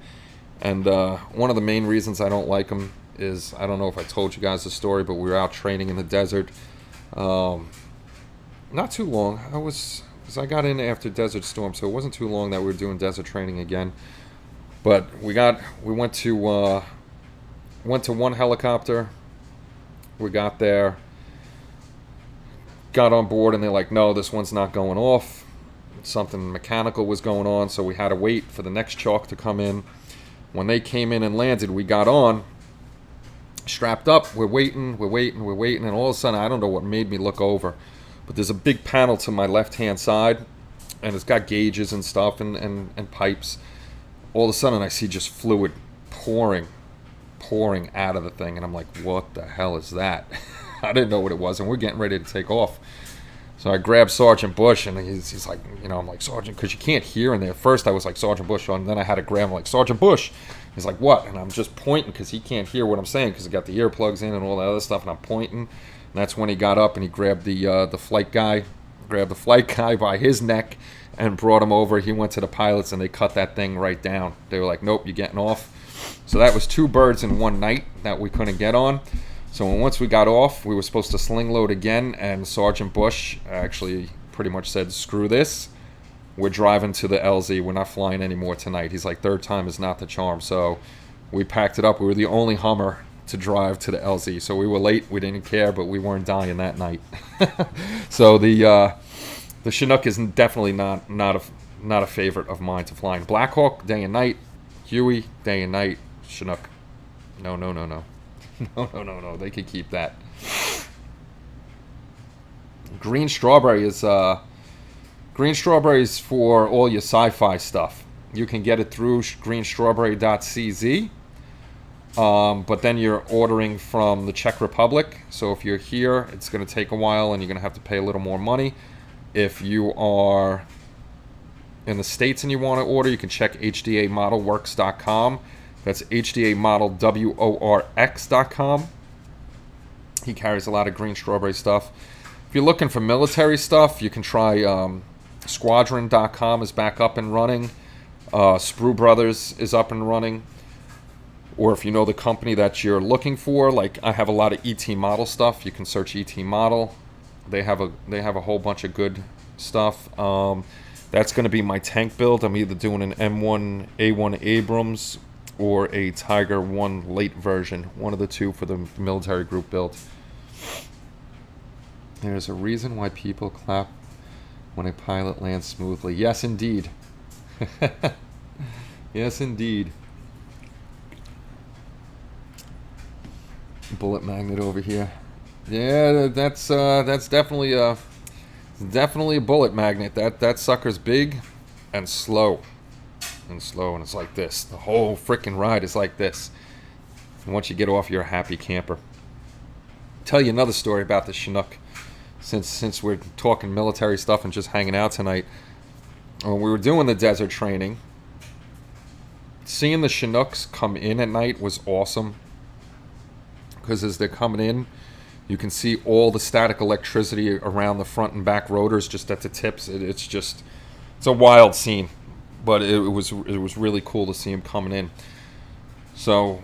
Speaker 1: And one of the main reasons I don't like them is, I don't know if I told you guys the story, but we were out training in the desert. Not too long. Because I got in after Desert Storm, so it wasn't too long that we were doing desert training again. But we went to one helicopter. We got there, got on board, and they're like, no, this one's not going off. Something mechanical was going on, so we had to wait for the next chalk to come in. When they came in and landed, we got on, strapped up, we're waiting, and all of a sudden, I don't know what made me look over, but there's a big panel to my left-hand side, and it's got gauges and stuff and pipes. All of a sudden, I see just fluid pouring out of the thing, and I'm like, what the hell is that? I didn't know what it was, and we're getting ready to take off. So I grabbed Sergeant Bush, and he's like, I'm like, Sergeant, because you can't hear in there. First I was like, Sergeant Bush, and then I had to grab him like, Sergeant Bush. He's like, what? And I'm just pointing because he can't hear what I'm saying because I got the earplugs in and all that other stuff, and I'm pointing. And that's when he got up and he grabbed the flight guy by his neck and brought him over. He went to the pilots, and they cut that thing right down. They were like, nope, you're getting off. So that was 2 birds in one night that we couldn't get on. So once we got off, we were supposed to sling load again, and Sergeant Bush actually pretty much said, screw this. We're driving to the LZ. We're not flying anymore tonight. He's like, third time is not the charm. So we packed it up. We were the only Hummer to drive to the LZ. So we were late. We didn't care, but we weren't dying that night. So the Chinook is definitely not a favorite of mine to fly in. Black Hawk, day and night. Huey, day and night. Chinook, no. No. They could keep that. Green Strawberry is for all your sci-fi stuff. You can get it through greenstrawberry.cz, but then you're ordering from the Czech Republic. So if you're here, it's going to take a while, and you're going to have to pay a little more money. If you are in the States and you want to order, you can check HDAModelWorks.com. That's HDAModelWorks.com. He carries a lot of Green Strawberry stuff. If you're looking for military stuff, you can try Squadron.com is back up and running. Sprue Brothers is up and running. Or if you know the company that you're looking for, like I have a lot of ET Model stuff. You can search ET Model. They have a whole bunch of good stuff. That's going to be my tank build. I'm either doing an M1A1 Abrams or a Tiger 1 late version. One of the two for the military group build. There's a reason why people clap when a pilot lands smoothly. Yes, indeed. Yes, indeed. Bullet magnet over here. Yeah, that's definitely a bullet magnet. That sucker's big and slow. And it's like this. The whole freaking ride is like this. And once you get off, you're a happy camper. Tell you another story about the Chinook. Since we're talking military stuff and just hanging out tonight, when we were doing the desert training, seeing the Chinooks come in at night was awesome. Because as they're coming in, you can see all the static electricity around the front and back rotors just at the tips. It's a wild scene. But it was really cool to see them coming in. So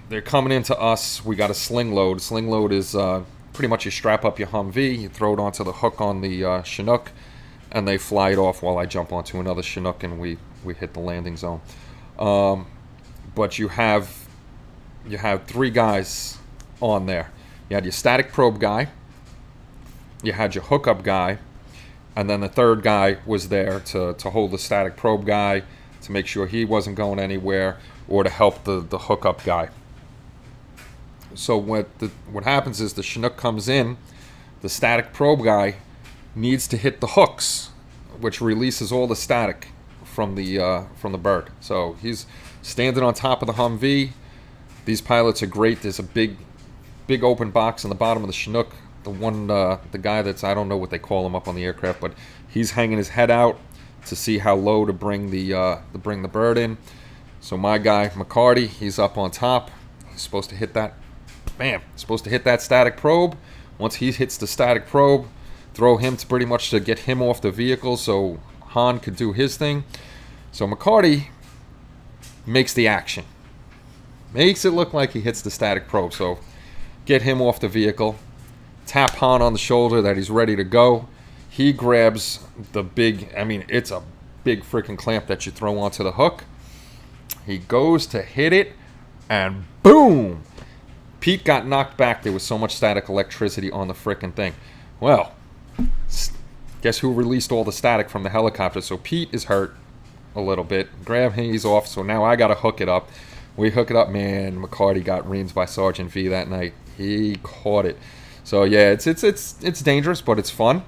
Speaker 1: they're coming into us. We got a sling load. Sling load is pretty much you strap up your Humvee, you throw it onto the hook on the Chinook, and they fly it off while I jump onto another Chinook and we hit the landing zone. But you have 3 guys on there. You had your static probe guy, you had your hookup guy, and then the third guy was there to hold the static probe guy, to make sure he wasn't going anywhere, or to help the hookup guy. So what happens is the Chinook comes in, the static probe guy needs to hit the hooks, which releases all the static from the bird. So he's standing on top of the Humvee. These pilots are great. There's a big open box in the bottom of the Chinook. The guy that's, I don't know what they call him up on the aircraft, but he's hanging his head out to see how low to bring the bird in. So my guy McCarty, he's up on top. He's supposed to hit that. Bam! Supposed to hit that static probe. Once he hits the static probe, throw him to pretty much to get him off the vehicle so Han could do his thing. So McCarty makes the action. Makes it look like he hits the static probe. So get him off the vehicle. Tap Han on the shoulder that he's ready to go. He grabs the big, it's a big freaking clamp that you throw onto the hook. He goes to hit it, and boom! Pete got knocked back. There was so much static electricity on the frickin' thing. Well, guess who released all the static from the helicopter? So Pete is hurt a little bit. Grab him, he's off. So now I got to hook it up. We hook it up. Man, McCarty got reamed by Sergeant V that night. He caught it. So yeah, it's dangerous, but it's fun.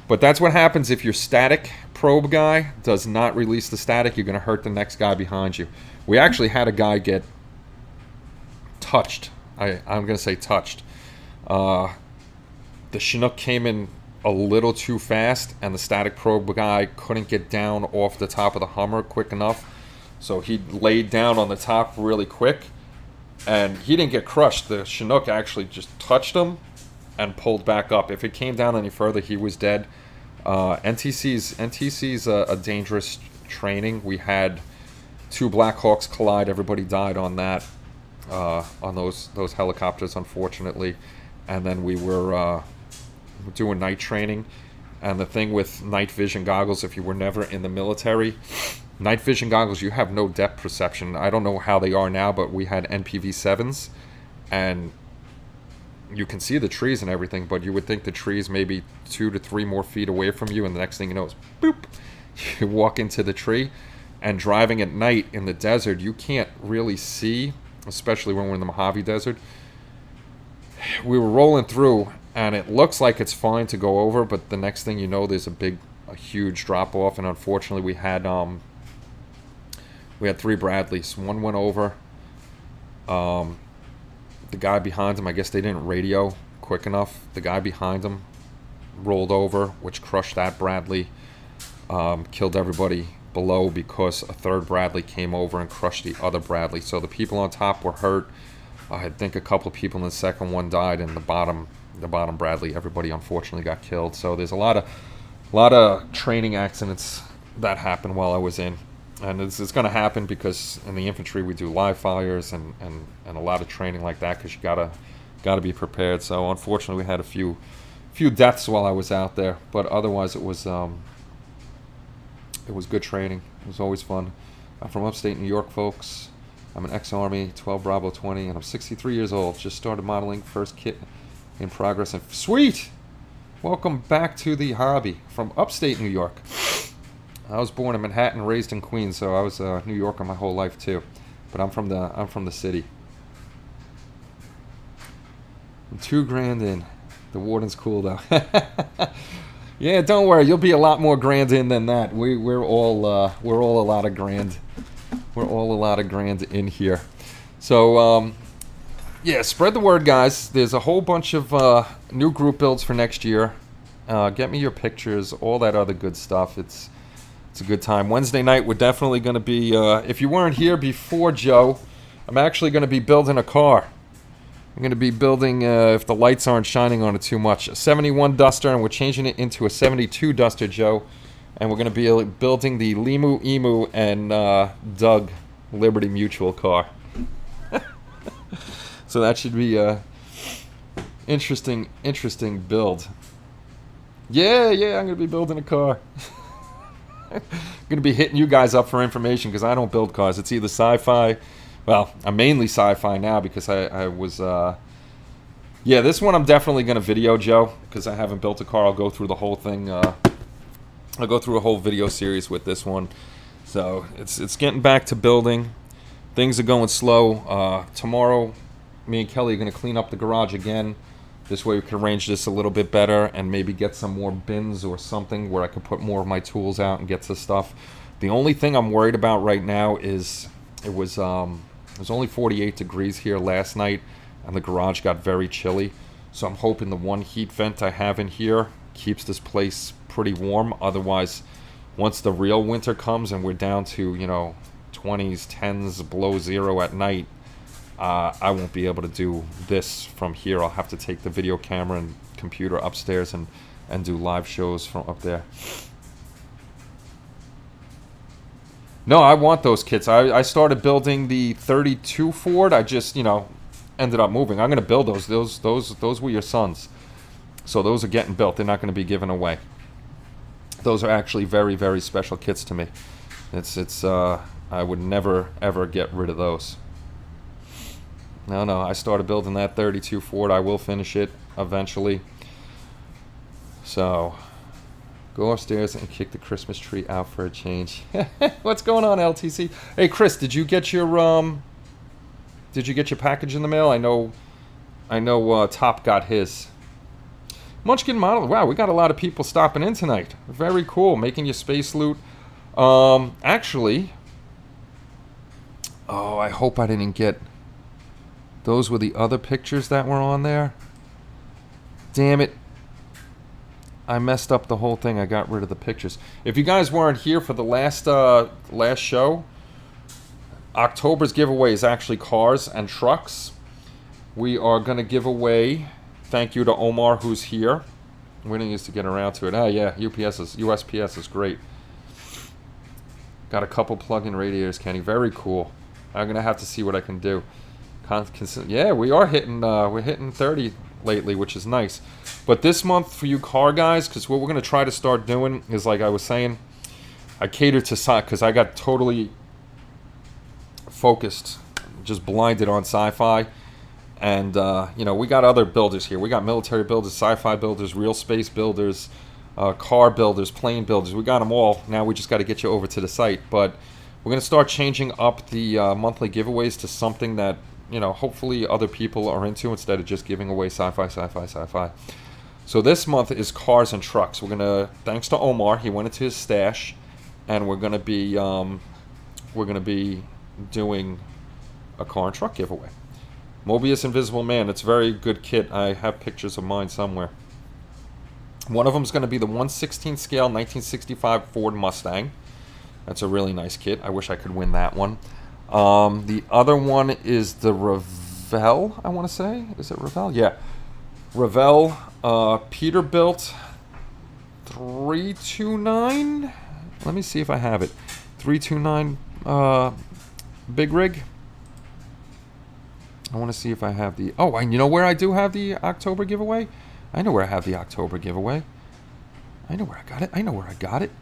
Speaker 1: But that's what happens if your static probe guy does not release the static. You're going to hurt the next guy behind you. We actually had a guy get touched. I'm going to say touched. The Chinook came in a little too fast, and the static probe guy couldn't get down off the top of the Hummer quick enough. So he laid down on the top really quick, and he didn't get crushed. The Chinook actually just touched him and pulled back up. If it came down any further, he was dead. NTC's a dangerous training. We had 2 Black Hawks collide. Everybody died on that, on those helicopters, unfortunately. And then we were doing night training. And the thing with night vision goggles, if you were never in the military, night vision goggles, you have no depth perception. I don't know how they are now, but we had NPV-7s, and you can see the trees and everything, but you would think the trees maybe 2 to 3 more feet away from you, and the next thing you know is boop, you walk into the tree. And driving at night in the desert, you can't really see, especially when we're in the Mojave Desert. We were rolling through, and it looks like it's fine to go over, but the next thing you know, there's a huge drop off, and unfortunately we had 3 Bradleys. One went over. The guy behind him, I guess they didn't radio quick enough. The guy behind him rolled over, which crushed that Bradley, killed everybody below because a 3rd Bradley came over and crushed the other Bradley. So the people on top were hurt. I think a couple of people in the second one died, and the bottom Bradley, everybody unfortunately got killed. So there's a lot of training accidents that happened while I was in, and it's going to happen because in the infantry we do live fires and a lot of training like that, because you gotta be prepared. So unfortunately we had a few deaths while I was out there, but otherwise it was good training. It was always fun. I'm from upstate New York, folks. I'm an ex-Army, 12 Bravo 20, and I'm 63 years old. Just started modeling, first kit in progress. And sweet! Welcome back to the hobby from upstate New York. I was born in Manhattan, raised in Queens, so I was a New Yorker my whole life too. But I'm from the city. I'm $2,000 in. The warden's cool though. Yeah, don't worry. You'll be a lot more grand in than that. We're all a lot of grand. We're all a lot of grand in here. So yeah, spread the word, guys. There's a whole bunch of new group builds for next year. Get me your pictures, all that other good stuff. It's a good time. Wednesday night, we're definitely going to be. If you weren't here before, Joe, I'm actually going to be building a car. I'm going to be building, if the lights aren't shining on it too much, a 71 Duster, and we're changing it into a 72 Duster, Joe. And we're going to be building the Limu, Emu, and Doug Liberty Mutual car. So that should be a interesting build. Yeah, I'm going to be building a car. I'm going to be hitting you guys up for information because I don't build cars. It's either sci-fi. Well, I'm mainly sci-fi now because I was... yeah, this one I'm definitely going to video, Joe, because I haven't built a car. I'll go through the whole thing. I'll go through a whole video series with this one. So it's getting back to building. Things are going slow. Tomorrow, me and Kelly are going to clean up the garage again. This way we can arrange this a little bit better and maybe get some more bins or something where I could put more of my tools out and get to stuff. The only thing I'm worried about right now is it was only 48 degrees here last night and the garage got very chilly. So I'm hoping the one heat vent I have in here keeps this place pretty warm. Otherwise, once the real winter comes and we're down to, 20s, 10s, below zero at night, I won't be able to do this from here. I'll have to take the video camera and computer upstairs and do live shows from up there. No, I want those kits. I started building the 32 Ford. I just, ended up moving. I'm going to build those. Those were your sons. So those are getting built. They're not going to be given away. Those are actually very, very special kits to me. I would never, ever get rid of those. No, I started building that 32 Ford. I will finish it eventually. So, go upstairs and kick the Christmas tree out for a change. What's going on, LTC? Hey, Chris, did you get your package in the mail? I know Top got his. Munchkin Model. Wow, we got a lot of people stopping in tonight. Very cool. Making your space loot. Actually, I hope I didn't get... Those were the other pictures that were on there. Damn it. I messed up the whole thing. I got rid of the pictures. If you guys weren't here for the last show, October's giveaway is actually cars and trucks. We are going to give away, thank you to Omar who's here. We didn't used to get around to it. Oh yeah, USPS is great. Got a couple plug-in radiators, Kenny. Very cool. I'm gonna have to see what I can do. Yeah, we are hitting. We're hitting 30 lately, which is nice. But this month for you car guys, because what we're gonna try to start doing is, like I was saying, I cater to sci because I got totally focused, just blinded on sci-fi. And, you know, we got other builders here. We got military builders, sci-fi builders, real space builders, car builders, plane builders. We got them all. Now we just got to get you over to the site. But we're going to start changing up the monthly giveaways to something that, you know, hopefully other people are into instead of just giving away sci-fi, sci-fi, sci-fi. So this month is cars and trucks. We're going to, thanks to Omar, he went into his stash, and we're going to be doing a car and truck giveaway. Mobius Invisible Man, it's a very good kit. I have pictures of mine somewhere. One of them is going to be the 1/16 scale 1965 Ford Mustang. That's a really nice kit. I wish I could win that one. The other one is the Revell, I want to say. Is it Revell? Yeah. Revell Peterbilt 329. Let me see if I have it. 329 Big Rig. I want to see if I have the... Oh, and you know where I do have the October giveaway? I know where I have the October giveaway. I know where I got it. I know where I got it.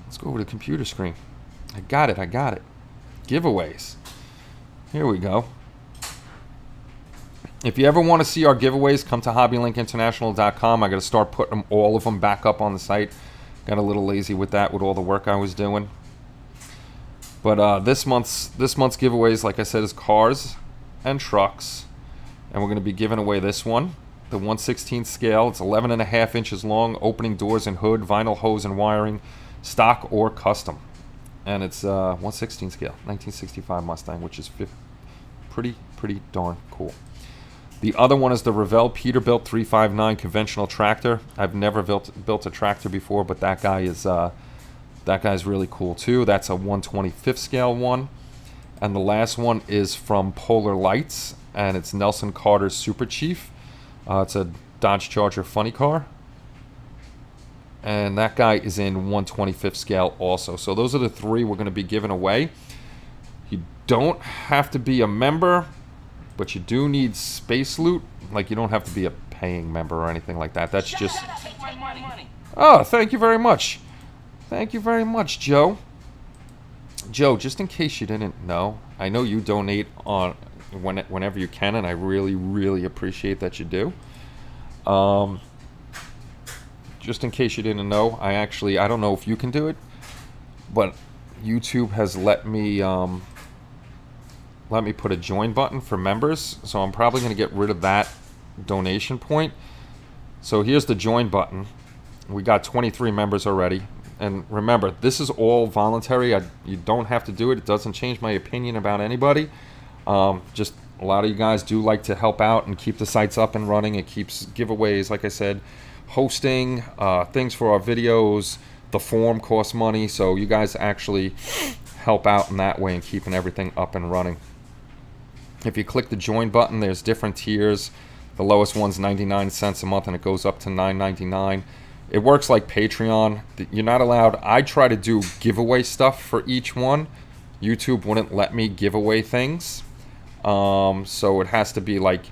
Speaker 1: Let's go over to the computer screen. I got it. I got it. Giveaways. Here we go. If you ever want to see our giveaways, come to hobbylinkinternational.com. I got to start putting all of them back up on the site. Got a little lazy with that with all the work I was doing. But this month's giveaways, like I said, is cars and trucks. And we're going to be giving away this one, the 1/16 scale. It's 11.5 inches long, opening doors and hood, vinyl hose and wiring, stock or custom. And it's 1/16 scale, 1965 Mustang, which is pretty darn cool. The other one is the Revell Peterbilt 359 conventional tractor. I've never built a tractor before, but that guy is... that guy's really cool too. That's a 1/25 scale one. And the last one is from Polar Lights, and it's Nelson Carter's Super Chief. It's a Dodge Charger funny car. And that guy is in 1/25 scale also. So those are the three we're going to be giving away. You don't have to be a member, but you do need space loot. Like, you don't have to be a paying member or anything like that. That's just... Oh, thank you very much. Thank you very much, Joe. Joe, just in case you didn't know, I know you donate on whenever you can, and I really appreciate that you do. Just in case you didn't know, I don't know if you can do it, but YouTube has let me put a join button for members, so I'm probably going to get rid of that donation point. So here's the join button. We got 23 members already. And remember, this is all voluntary. You don't have to do it. It doesn't change my opinion about anybody. Just a lot of you guys do like to help out and keep the sites up and running. It keeps giveaways, like I said, hosting, things for our videos. The form costs money, so you guys actually help out in that way and keeping everything up and running. If you click the join button, there's different tiers. The lowest one's 99 cents a month, and it goes up to $9.99. It works like Patreon. You're not allowed... I try to do giveaway stuff for each one. YouTube wouldn't let me give away things. So it has to be like...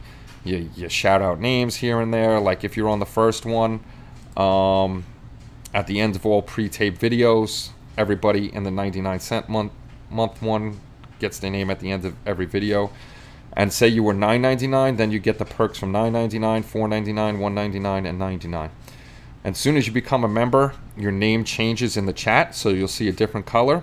Speaker 1: You shout out names here and there. Like if you're on the first one, at the end of all pre-taped videos, everybody in the 99-cent month one gets their name at the end of every video. And say you were $9.99, then you get the perks from $9.99, $4.99, $1.99, and $99. And as soon as you become a member, your name changes in the chat, so you'll see a different color.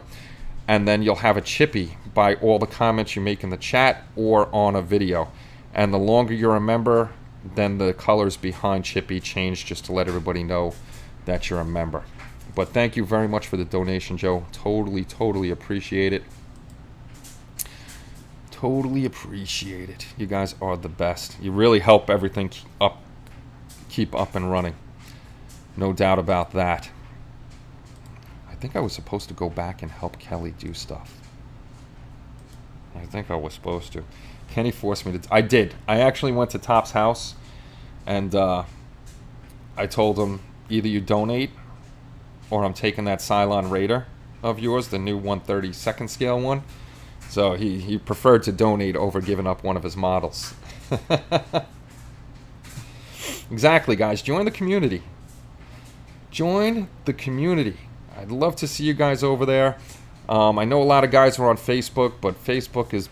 Speaker 1: And then you'll have a chippy by all the comments you make in the chat or on a video. And the longer you're a member, then the colors behind chippy change, just to let everybody know that you're a member. But thank you very much for the donation, Joe. Totally appreciate it. Totally appreciate it. You guys are the best. You really help everything keep up and running. No doubt about that. I think I was supposed to go back and help Kelly do stuff. I think I was supposed to. Kenny forced me to... I did. I actually went to Top's house, and I told him, either you donate or I'm taking that Cylon Raider of yours, the new 132nd scale one. So he preferred to donate over giving up one of his models. Exactly, guys. Join the community. Join the community. I'd love to see you guys over there. I know a lot of guys are on Facebook, but Facebook is,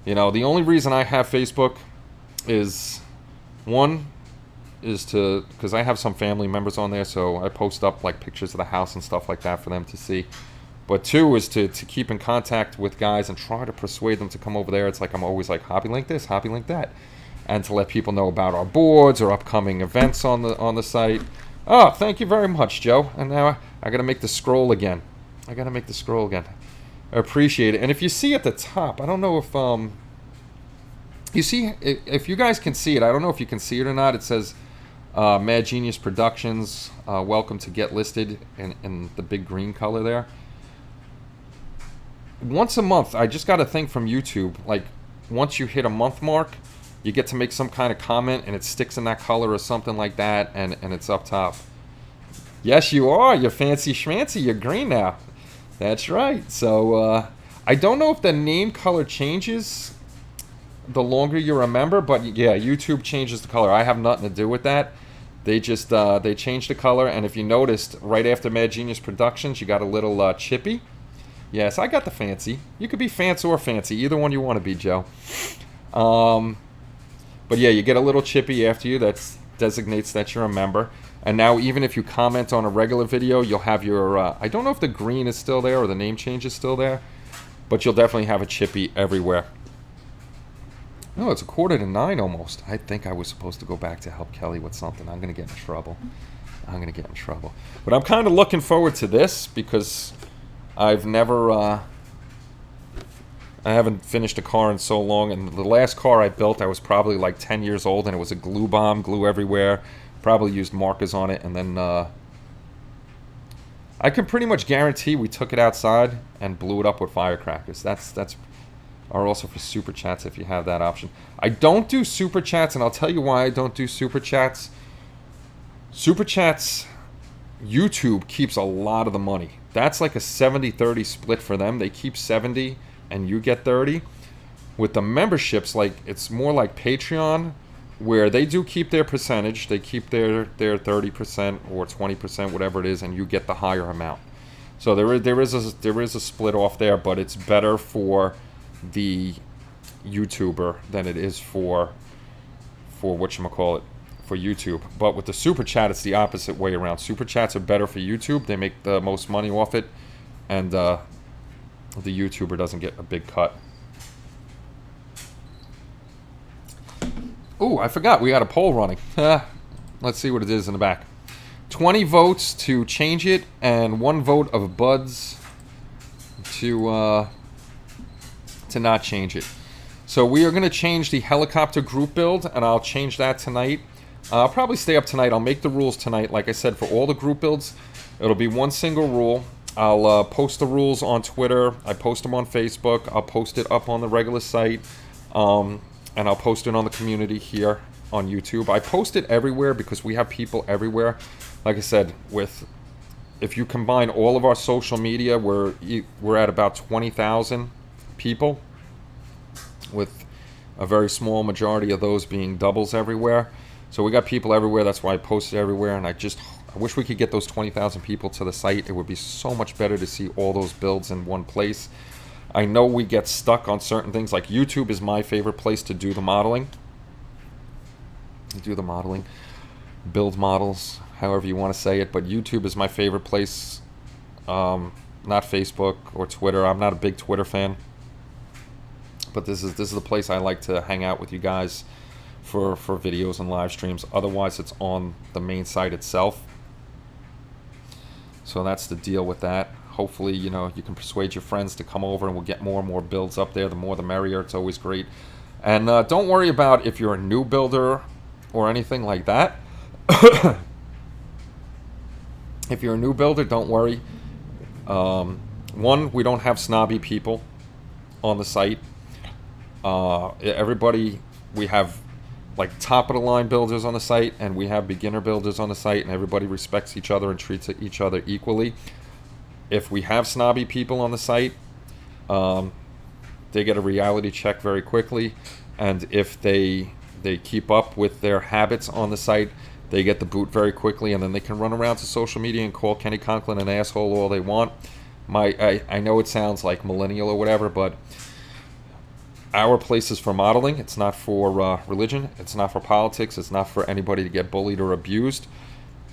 Speaker 1: you know, the only reason I have Facebook is, one, is to, because I have some family members on there, so I post up like pictures of the house and stuff like that for them to see. But two is to keep in contact with guys and try to persuade them to come over there. It's like I'm always like, hobby link this, hobby link that. And to let people know about our boards or upcoming events on the site. Oh, thank you very much, Joe. And now I got to make the scroll again. I appreciate it. And if you see at the top, I don't know if you see, if you guys can see it. I don't know if you can see it or not. It says Mad Genius Productions. Welcome to get listed in the big green color there. Once a month, I just got a thing from YouTube. Like once you hit a month mark, you get to make some kind of comment and it sticks in that color or something like that, and it's up top. Yes, you are. You're fancy schmancy. You're green now. That's right. So I don't know if the name color changes the longer you're a member, but yeah, YouTube changes the color. I have nothing to do with that. They just they changed the color, and if you noticed, right after Mad Genius Productions, you got a little chippy. Yes, I got the fancy. You could be fancy or fancy, either one you want to be, Joe. But yeah, you get a little chippy after you that designates that you're a member. And now even if you comment on a regular video, you'll have your, I don't know if the green is still there or the name change is still there, but you'll definitely have a chippy everywhere. No, it's 8:45 almost. I think I was supposed to go back to help Kelly with something. I'm going to get in trouble. But I'm kind of looking forward to this because I've never, I haven't finished a car in so long, and the last car I built, I was probably like 10 years old, and it was a glue bomb, glue everywhere. Probably used markers on it, and then I can pretty much guarantee we took it outside and blew it up with firecrackers. That's are also for super chats if you have that option. I don't do super chats, and I'll tell you why I don't do super chats. Super chats, YouTube keeps a lot of the money. That's like a 70-30 split for them. They keep 70 and you get 30. With the memberships, like it's more like Patreon, where they do keep their percentage. They keep their 30% or 20%, whatever it is, and you get the higher amount. So there is a split off there, but it's better for the YouTuber than it is for whatchamacallit, for YouTube. But with the super chat, it's the opposite way around. Super chats are better for YouTube. They make the most money off it, and the YouTuber doesn't get a big cut. Oh, I forgot. We got a poll running. Let's see what it is in the back. 20 votes to change it, and 1 vote of Buds to not change it. So we are going to change the helicopter group build, and I'll change that tonight. I'll probably stay up tonight. I'll make the rules tonight. Like I said, for all the group builds, it'll be one single rule. I'll post the rules on Twitter. I post them on Facebook. I'll post it up on the regular site. And I'll post it on the community here on YouTube. I post it everywhere because we have people everywhere. Like I said, if you combine all of our social media, we're at about 20,000 people, with a very small majority of those being doubles everywhere. So we got people everywhere. That's why I post it everywhere. And I wish we could get those 20,000 people to the site. It would be so much better to see all those builds in one place. I know we get stuck on certain things, like YouTube is my favorite place to do the modeling. Build models, however you want to say it, but YouTube is my favorite place, not Facebook or Twitter. I'm not a big Twitter fan, but this is the place I like to hang out with you guys for videos and live streams. Otherwise, it's on the main site itself. So that's the deal with that. Hopefully, you can persuade your friends to come over, and we'll get more and more builds up there. The more the merrier. It's always great. And don't worry about if you're a new builder or anything like that. If you're a new builder, don't worry. One, we don't have snobby people on the site. Everybody, we have like top of the line builders on the site, and we have beginner builders on the site, and everybody respects each other and treats each other equally. If we have snobby people on the site, they get a reality check very quickly, and if they keep up with their habits on the site, they get the boot very quickly, and then they can run around to social media and call Kenny Conklin an asshole all they want. I know it sounds like millennial or whatever, but our place is for modeling. It's not for religion. It's not for politics. It's not for anybody to get bullied or abused.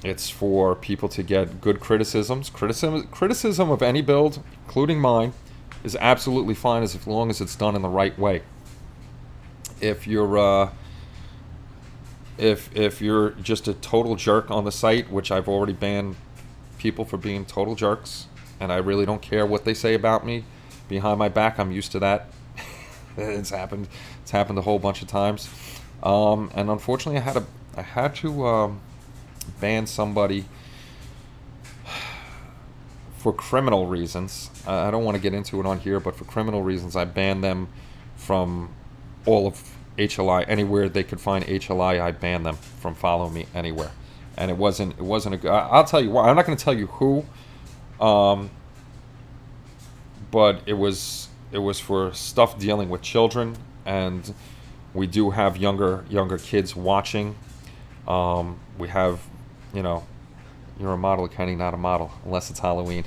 Speaker 1: It's for people to get good criticisms. Criticism of any build, including mine, is absolutely fine as long as it's done in the right way. If you're if you're just a total jerk on the site, which I've already banned people for being total jerks, and I really don't care what they say about me behind my back. I'm used to that. It's happened a whole bunch of times, and unfortunately I had to ban somebody for criminal reasons. I don't want to get into it on here, but for criminal reasons I banned them from all of HLI. Anywhere they could find HLI, I banned them from following me anywhere. And it wasn't a good, I'll tell you why. I'm not going to tell you who, but it was for stuff dealing with children, and we do have younger kids watching. We have, you're a model, Kenny, not a model, unless it's Halloween.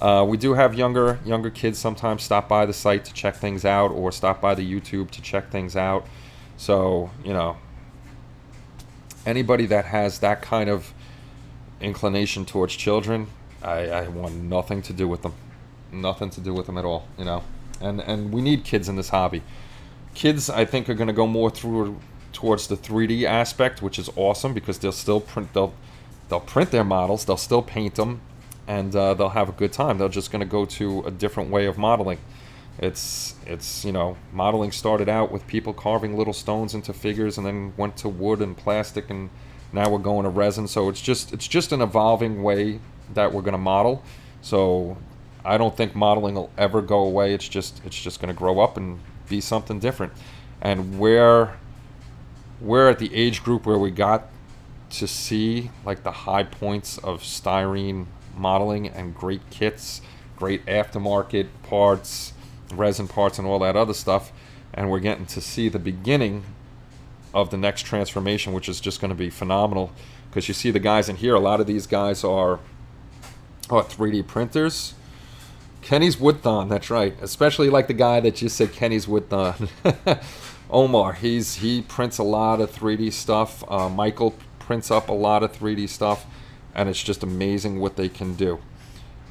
Speaker 1: We do have younger kids sometimes stop by the site to check things out, or stop by the YouTube to check things out. So, anybody that has that kind of inclination towards children, I want nothing to do with them. Nothing to do with them at all, And we need kids in this hobby. Kids, I think, are going to go more towards the 3D aspect, which is awesome, because they'll still print their models, they'll still paint them, and they'll have a good time. They're just going to go to a different way of modeling. It's modeling started out with people carving little stones into figures, and then went to wood and plastic, and now we're going to resin. So it's just an evolving way that we're going to model. So I don't think modeling will ever go away. It's just going to grow up and be something different. And we're at the age group where we got to see like the high points of styrene modeling and great kits, great aftermarket parts, resin parts, and all that other stuff. And we're getting to see the beginning of the next transformation, which is just going to be phenomenal, because you see the guys in here. A lot of these guys are 3D printers. Kenny's Woodthon, that's right. Especially like the guy that just said Kenny's Woodthon. Omar, he prints a lot of 3D stuff. Michael prints up a lot of 3D stuff, and it's just amazing what they can do.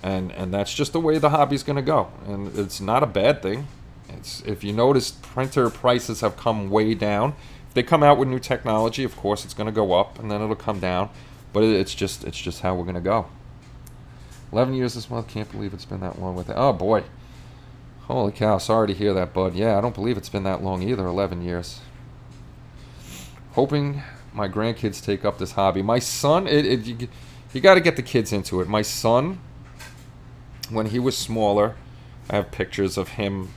Speaker 1: And that's just the way the hobby's going to go. And it's not a bad thing. If you notice, printer prices have come way down. If they come out with new technology, of course it's going to go up, and then it'll come down. But it's just how we're going to go. 11 years this month. Can't believe it's been that long with it. Oh boy. Holy cow. Sorry to hear that, bud. Yeah, I don't believe it's been that long either. 11 years. Hoping my grandkids take up this hobby. My son, you got to get the kids into it. My son, when he was smaller, I have pictures of him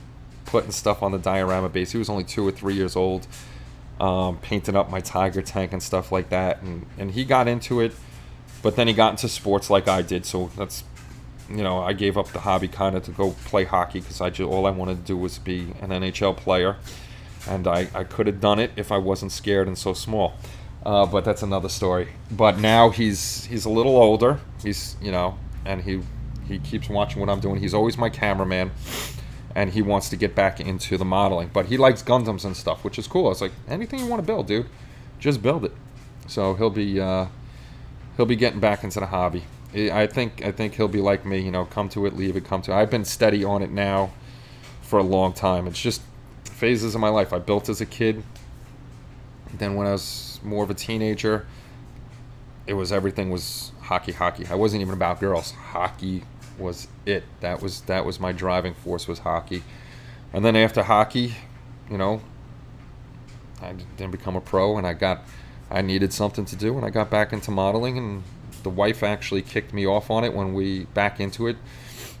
Speaker 1: putting stuff on the diorama base. He was only 2 or 3 years old, painting up my tiger tank and stuff like that. And he got into it, but then he got into sports like I did. So that's, I gave up the hobby kind of to go play hockey, because all I wanted to do was be an NHL player. And I could have done it if I wasn't scared and so small. But that's another story. But now he's a little older. He's, and he keeps watching what I'm doing. He's always my cameraman, and he wants to get back into the modeling. But he likes Gundams and stuff, which is cool. I was like, anything you want to build, dude, just build it. So he'll be getting back into the hobby. I think he'll be like me, come to it, leave it, come to it. I've been steady on it now for a long time. It's just phases of my life. I built as a kid. Then when I was more of a teenager, everything was hockey. I wasn't even about girls. Hockey was it. That was my driving force, was hockey. And then after hockey, I didn't become a pro, and I needed something to do, and I got back into modeling, and the wife actually kicked me off on it when we back into it.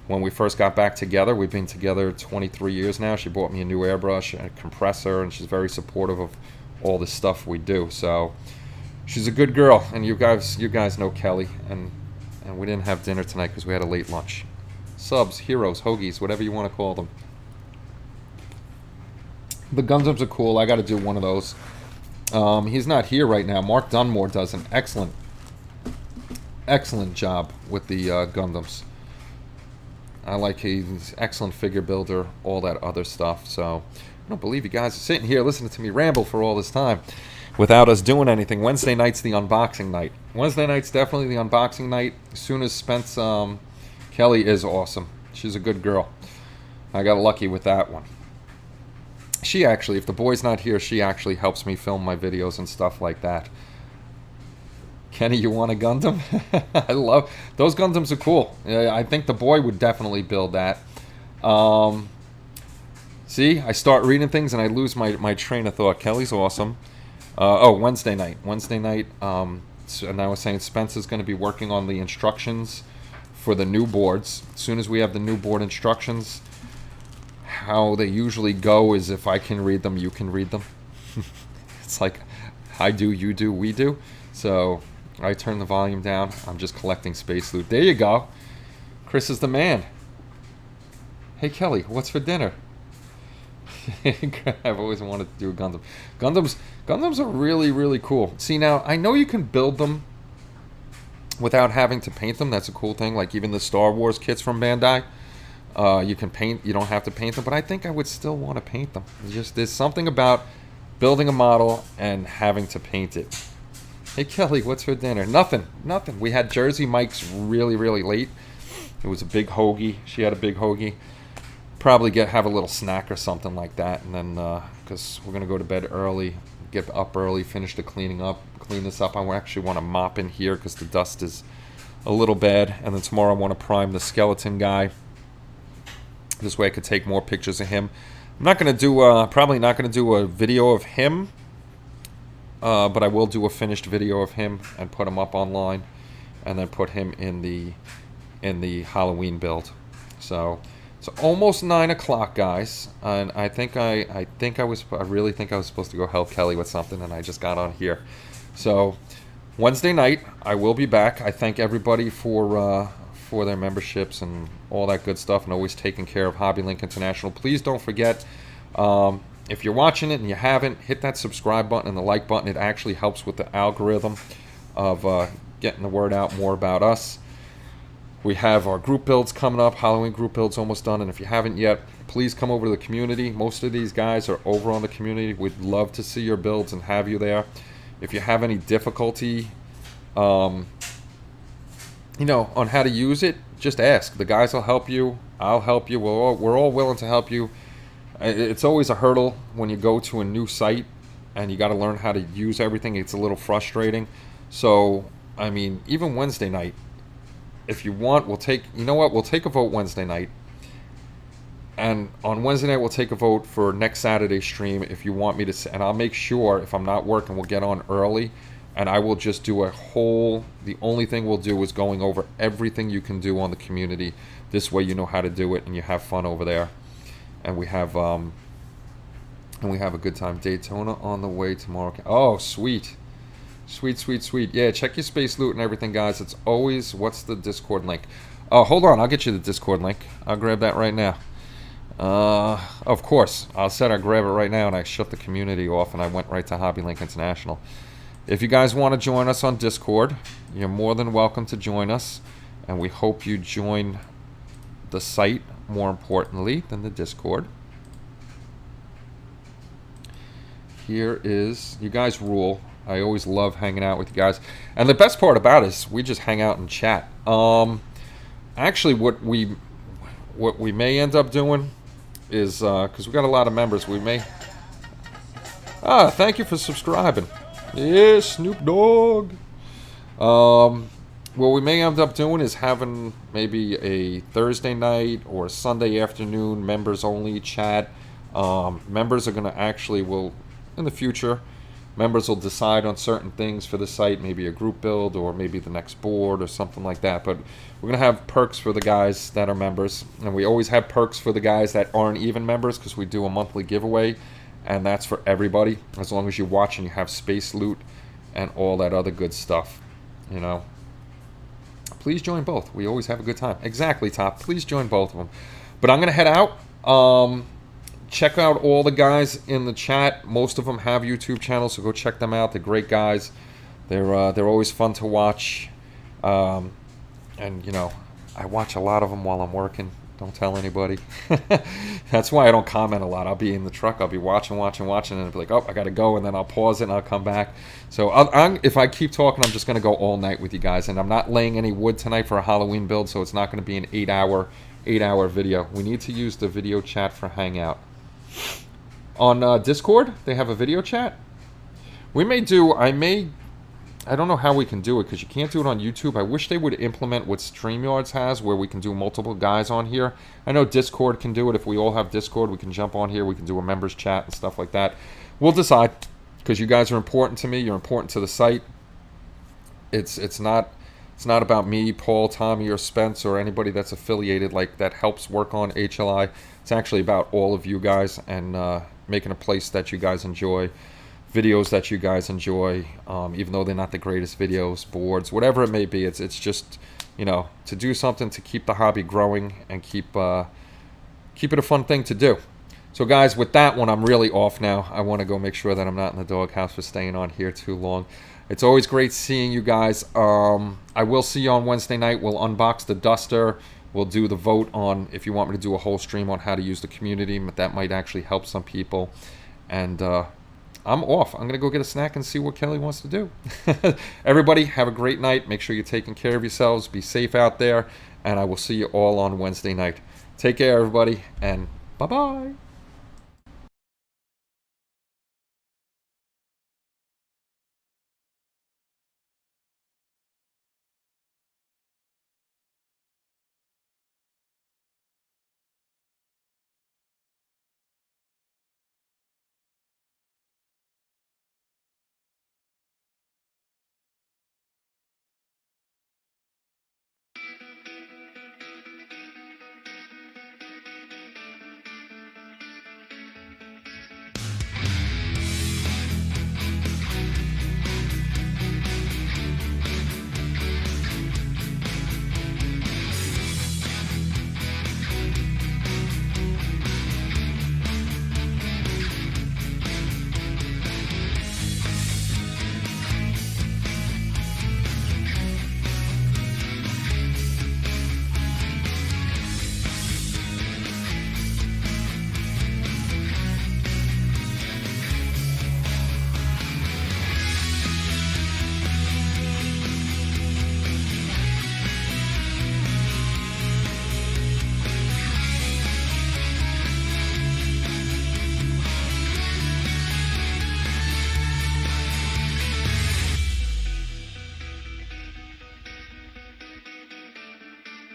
Speaker 1: when we first got back together. We've been together 23 years now. She bought me a new airbrush and a compressor, and she's very supportive of all the stuff we do. So she's a good girl, and you guys know Kelly, and we didn't have dinner tonight because we had a late lunch. Subs, heroes, hoagies, whatever you want to call them. The Gundams are cool. I got to do one of those. He's not here right now. Mark Dunmore does an excellent job with the Gundams. I like he's excellent figure builder, all that other stuff. So I don't believe you guys are sitting here listening to me ramble for all this time without us doing anything. Wednesday night's the unboxing night. Wednesday night's definitely the unboxing night. As soon as Spence, Kelly is awesome. She's a good girl. I got lucky with that one. She actually, if the boy's not here, she actually helps me film my videos and stuff like that. Kenny, you want a Gundam? I love those Gundams are cool. I think the boy would definitely build that. See, I start reading things and I lose my train of thought. Kelly's awesome. Wednesday night. And I was saying Spencer's going to be working on the instructions for the new boards. As soon as we have the new board instructions, how they usually go is if I can read them, you can read them. It's like I do, you do, we do. So I turn the volume down. I'm just collecting space loot. There you go. Chris is the man. Hey Kelly, what's for dinner? I've always wanted to do a Gundam. Gundams are really, really cool. See, now I know you can build them without having to paint them. That's a cool thing. Like even the Star Wars kits from Bandai. You can paint, you don't have to paint them, but I think I would still want to paint them. There's something about building a model and having to paint it. Hey Kelly, what's for dinner? Nothing. We had Jersey Mike's really, really late. It was a big hoagie. She had a big hoagie. Probably have a little snack or something like that, and then because we're gonna go to bed early, get up early, finish the clean this up. I actually want to mop in here because the dust is a little bad, and then tomorrow I want to prime the skeleton guy. This way I could take more pictures of him. I'm not going to do, probably not going to do a video of him, but I will do a finished video of him and put him up online, and then put him in the Halloween build. So it's almost 9 o'clock, guys, and I really think I was supposed to go help Kelly with something, and I just got on here. So Wednesday night I will be back. I thank everybody for their memberships and all that good stuff, and always taking care of Hobby Link International. Please don't forget, if you're watching it and you haven't, hit that subscribe button and the like button. It actually helps with the algorithm of getting the word out more about us. We have our group builds coming up. Halloween group builds almost done, and if you haven't yet, please come over to the community. Most of these guys are over on the community. We'd love to see your builds and have you there. If you have any difficulty on how to use it, just ask. The guys will help you. I'll help you. We're all willing to help you. It's always a hurdle when you go to a new site and you got to learn how to use everything. It's a little frustrating. So, I mean, even Wednesday night, if you want, we'll take a vote Wednesday night. And on Wednesday night, we'll take a vote for next Saturday stream if you want me to. And I'll make sure, if I'm not working, we'll get on early. And I will just do the only thing we'll do is going over everything you can do on the community. This way you know how to do it and you have fun over there. And we have a good time. Daytona on the way tomorrow. Oh, sweet. Sweet. Yeah, check your space loot and everything, guys. It's always, what's the Discord link? Oh, hold on. I'll get you the Discord link. I'll grab that right now. Of course. I said I'd grab it right now, and I shut the community off, and I went right to Hobby Link International. If you guys want to join us on Discord, you're more than welcome to join us, and we hope you join the site more importantly than the Discord. Here is, you guys rule. I always love hanging out with you guys, and the best part about it is we just hang out and chat. Actually, what we may end up doing is, because we got a lot of members, we may. Thank you for subscribing. Yeah, Snoop Dogg. What we may end up doing is having maybe a Thursday night or a Sunday afternoon members only chat. Members are going to in the future, members will decide on certain things for the site, maybe a group build or maybe the next board or something like that. But we're going to have perks for the guys that are members, and we always have perks for the guys that aren't even members because we do a monthly giveaway, and that's for everybody as long as you watch and you have space loot and all that other good stuff, you know. Please join both. We always have a good time. Exactly, Top. Please join both of them. But I'm going to head out. Check out all the guys in the chat. Most of them have YouTube channels, so go check them out. They're great guys. They're always fun to watch. And, you know, I watch a lot of them while I'm working. Don't tell anybody. That's why I don't comment a lot. I'll be in the truck. I'll be watching, and I'll be like, oh, I got to go, and then I'll pause it, and I'll come back. So if I keep talking, I'm just going to go all night with you guys. And I'm not laying any wood tonight for a Halloween build, so it's not going to be an 8-hour video. We need to use the video chat for Hangout. On Discord, they have a video chat. I don't know how we can do it because you can't do it on YouTube. I wish they would implement what StreamYards has where we can do multiple guys on here. I know Discord can do it. If we all have Discord, we can jump on here. We can do a members chat and stuff like that. We'll decide because you guys are important to me. You're important to the site. It's not about me, Paul, Tommy, or Spence, or anybody that's affiliated that helps work on HLI. It's actually about all of you guys and making a place that you guys enjoy. Videos that you guys enjoy, even though they're not the greatest videos, boards, whatever it may be. It's just, you know, to do something to keep the hobby growing and keep it a fun thing to do. So guys, with that one, I'm really off now. I want to go make sure that I'm not in the doghouse for staying on here too long. It's always great seeing you guys. I will see you on Wednesday night. We'll unbox the duster. We'll do the vote on if you want me to do a whole stream on how to use the community. That might actually help some people. And I'm off. I'm going to go get a snack and see what Kelly wants to do. Everybody, have a great night. Make sure you're taking care of yourselves. Be safe out there. And I will see you all on Wednesday night. Take care, everybody, and bye-bye.